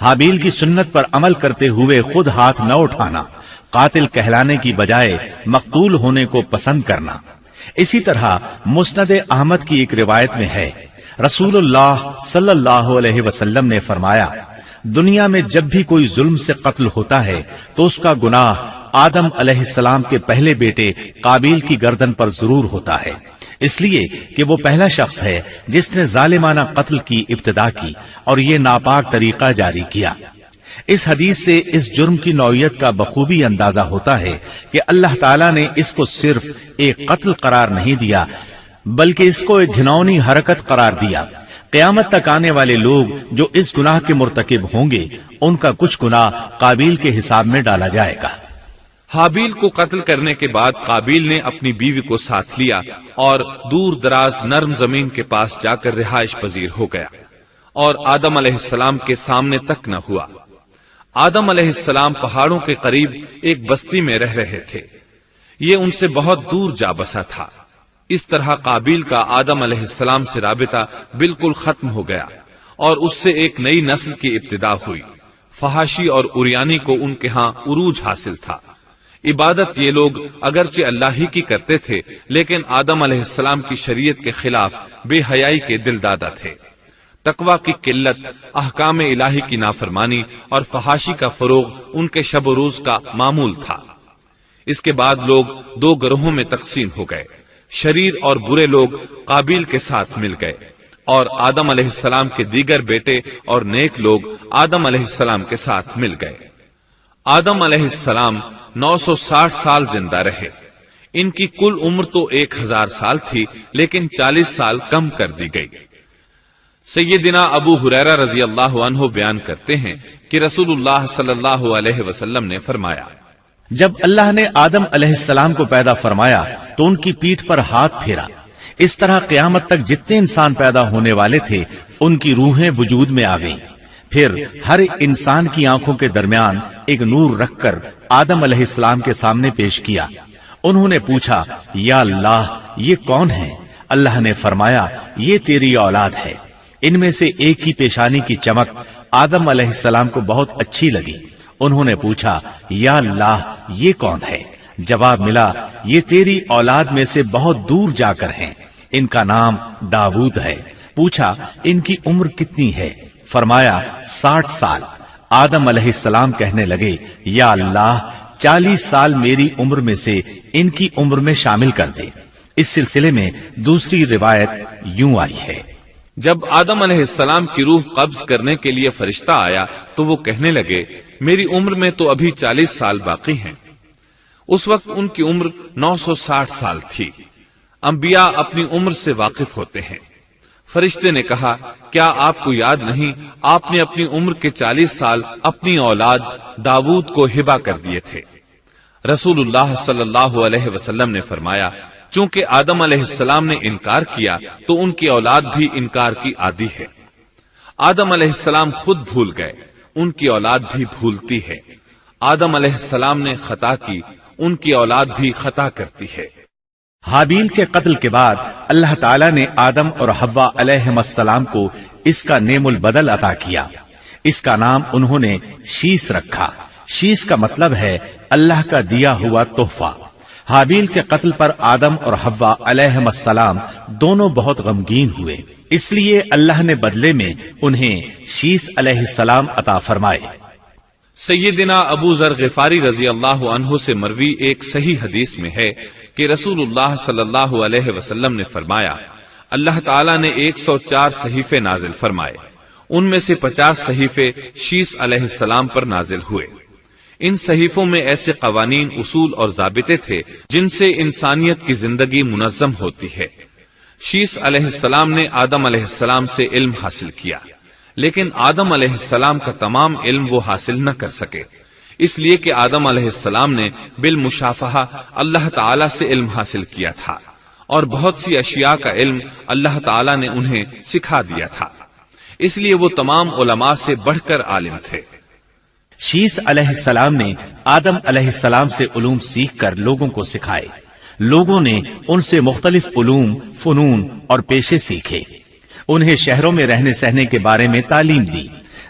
حابیل کی سنت پر عمل کرتے ہوئے خود ہاتھ نہ اٹھانا، قاتل کہلانے کی بجائے مقتول ہونے کو پسند کرنا۔ اسی طرح مسند احمد کی ایک روایت میں ہے، رسول اللہ صلی اللہ علیہ وسلم نے فرمایا، دنیا میں جب بھی کوئی ظلم سے قتل ہوتا ہے تو اس کا گناہ آدم علیہ السلام کے پہلے بیٹے قابیل کی گردن پر ضرور ہوتا ہے، اس لیے کہ وہ پہلا شخص ہے جس نے ظالمانہ قتل کی ابتدا کی اور یہ ناپاک طریقہ جاری کیا۔ اس حدیث سے اس جرم کی نوعیت کا بخوبی اندازہ ہوتا ہے کہ اللہ تعالیٰ نے اس کو صرف ایک قتل قرار نہیں دیا بلکہ اس کو ایک گھناؤنی حرکت قرار دیا۔ قیامت تک آنے والے لوگ جو اس گناہ کے مرتکب ہوں گے ان کا کچھ گناہ قابیل کے حساب میں ڈالا جائے گا۔ حابیل کو قتل کرنے کے بعد قابیل نے اپنی بیوی کو ساتھ لیا اور دور دراز نرم زمین کے پاس جا کر رہائش پذیر ہو گیا اور آدم علیہ السلام کے سامنے تک نہ ہوا۔ آدم علیہ السلام پہاڑوں کے قریب ایک بستی میں رہ رہے تھے، یہ ان سے بہت دور جا بسا تھا۔ اس طرح قابیل کا آدم علیہ السلام سے رابطہ بالکل ختم ہو گیا اور اس سے ایک نئی نسل کی ابتدا ہوئی۔ فحاشی اور اریانی کو ان کے ہاں عروج حاصل تھا۔ عبادت یہ لوگ اگرچہ اللہ ہی کی کرتے تھے لیکن آدم علیہ السلام کی شریعت کے خلاف بے حیائی کے دل دادا تھے۔ تقوی کی قلت، احکام الہی کی نافرمانی اور فحاشی کا فروغ ان کے شب و روز کا معمول تھا۔ اس کے بعد لوگ دو گروہوں میں تقسیم ہو گئے، شریر اور برے لوگ قابیل کے ساتھ مل گئے اور آدم علیہ السلام کے دیگر بیٹے اور نیک لوگ آدم علیہ السلام کے ساتھ مل گئے۔ آدم علیہ السلام 960 سال زندہ رہے۔ ان کی کل عمر تو 1000 سال تھی لیکن 40 سال کم کر دی گئی۔ سیدنا ابو ہریرہ رضی اللہ عنہ بیان کرتے ہیں کہ رسول اللہ صلی اللہ علیہ وسلم نے فرمایا، جب اللہ نے آدم علیہ السلام کو پیدا فرمایا تو ان کی پیٹھ پر ہاتھ پھیرا، اس طرح قیامت تک جتنے انسان پیدا ہونے والے تھے ان کی روحیں وجود میں آ گئیں۔ پھر ہر انسان کی آنکھوں کے درمیان ایک نور رکھ کر آدم علیہ السلام کے سامنے پیش کیا۔ انہوں نے پوچھا، یا اللہ یہ کون ہے؟ اللہ نے فرمایا، یہ تیری اولاد ہے۔ ان میں سے ایک کی پیشانی کی چمک آدم علیہ السلام کو بہت اچھی لگی۔ انہوں نے پوچھا، یا اللہ یہ کون ہے؟ جواب ملا، یہ تیری اولاد میں سے بہت دور جا کر ہیں، ان کا نام داؤد ہے۔ پوچھا، ان کی عمر کتنی ہے؟ فرمایا 60 سال۔ آدم علیہ السلام کہنے لگے، یا اللہ 40 سال میری عمر میں سے ان کی عمر میں شامل کر دے۔ اس سلسلے میں دوسری روایت یوں آئی ہے، جب آدم علیہ السلام کی روح قبض کرنے کے لیے فرشتہ آیا تو وہ کہنے لگے، میری عمر میں تو ابھی 40 سال باقی ہیں۔ اس وقت ان کی عمر 960 سال تھی۔ انبیاء اپنی عمر سے واقف ہوتے ہیں۔ فرشتے نے کہا، کیا آپ کو یاد نہیں آپ نے اپنی عمر کے 40 سال اپنی اولاد داؤد کو ہبہ کر دیے تھے؟ رسول اللہ صلی اللہ علیہ وسلم نے فرمایا، چونکہ آدم علیہ السلام نے انکار کیا تو ان کی اولاد بھی انکار کی عادی ہے۔ آدم علیہ السلام خود بھول گئے، ان کی اولاد بھی بھولتی ہے۔ آدم علیہ السلام نے خطا کی، ان کی اولاد بھی خطا کرتی ہے۔ حابیل کے قتل کے بعد اللہ تعالیٰ نے آدم اور حوا علیہم السلام کو اس کا نعم البدل عطا کیا۔ اس کا نام انہوں نے شیس رکھا۔ شیس کا مطلب ہے اللہ کا دیا ہوا تحفہ۔ حابیل کے قتل پر آدم اور حوا علیہم السلام دونوں بہت غمگین ہوئے، اس لیے اللہ نے بدلے میں انہیں شیس علیہ السلام عطا فرمائے۔ سیدنا ابو ذر غفاری رضی اللہ عنہ سے مروی ایک صحیح حدیث میں ہے کہ رسول اللہ صلی اللہ علیہ وسلم نے فرمایا، اللہ تعالیٰ نے 104 صحیفے نازل فرمائے، ان میں سے 50 صحیفے شیس علیہ السلام پر نازل ہوئے۔ ان صحیفوں میں ایسے قوانین، اصول اور ضابطے تھے جن سے انسانیت کی زندگی منظم ہوتی ہے۔ شیس علیہ السلام نے آدم علیہ السلام سے علم حاصل کیا، لیکن آدم علیہ السلام کا تمام علم وہ حاصل نہ کر سکے، اس لیے کہ آدم علیہ السلام نے بالمشافہہ اللہ تعالی سے علم حاصل کیا تھا اور بہت سی اشیاء کا علم اللہ تعالی نے انہیں سکھا دیا تھا، اس لیے وہ تمام علماء سے بڑھ کر عالم تھے۔ شیس علیہ السلام نے آدم علیہ السلام سے علوم سیکھ کر لوگوں کو سکھائے۔ لوگوں نے ان سے مختلف علوم، فنون اور پیشے سیکھے۔ انہیں شہروں میں رہنے سہنے کے بارے میں تعلیم دی۔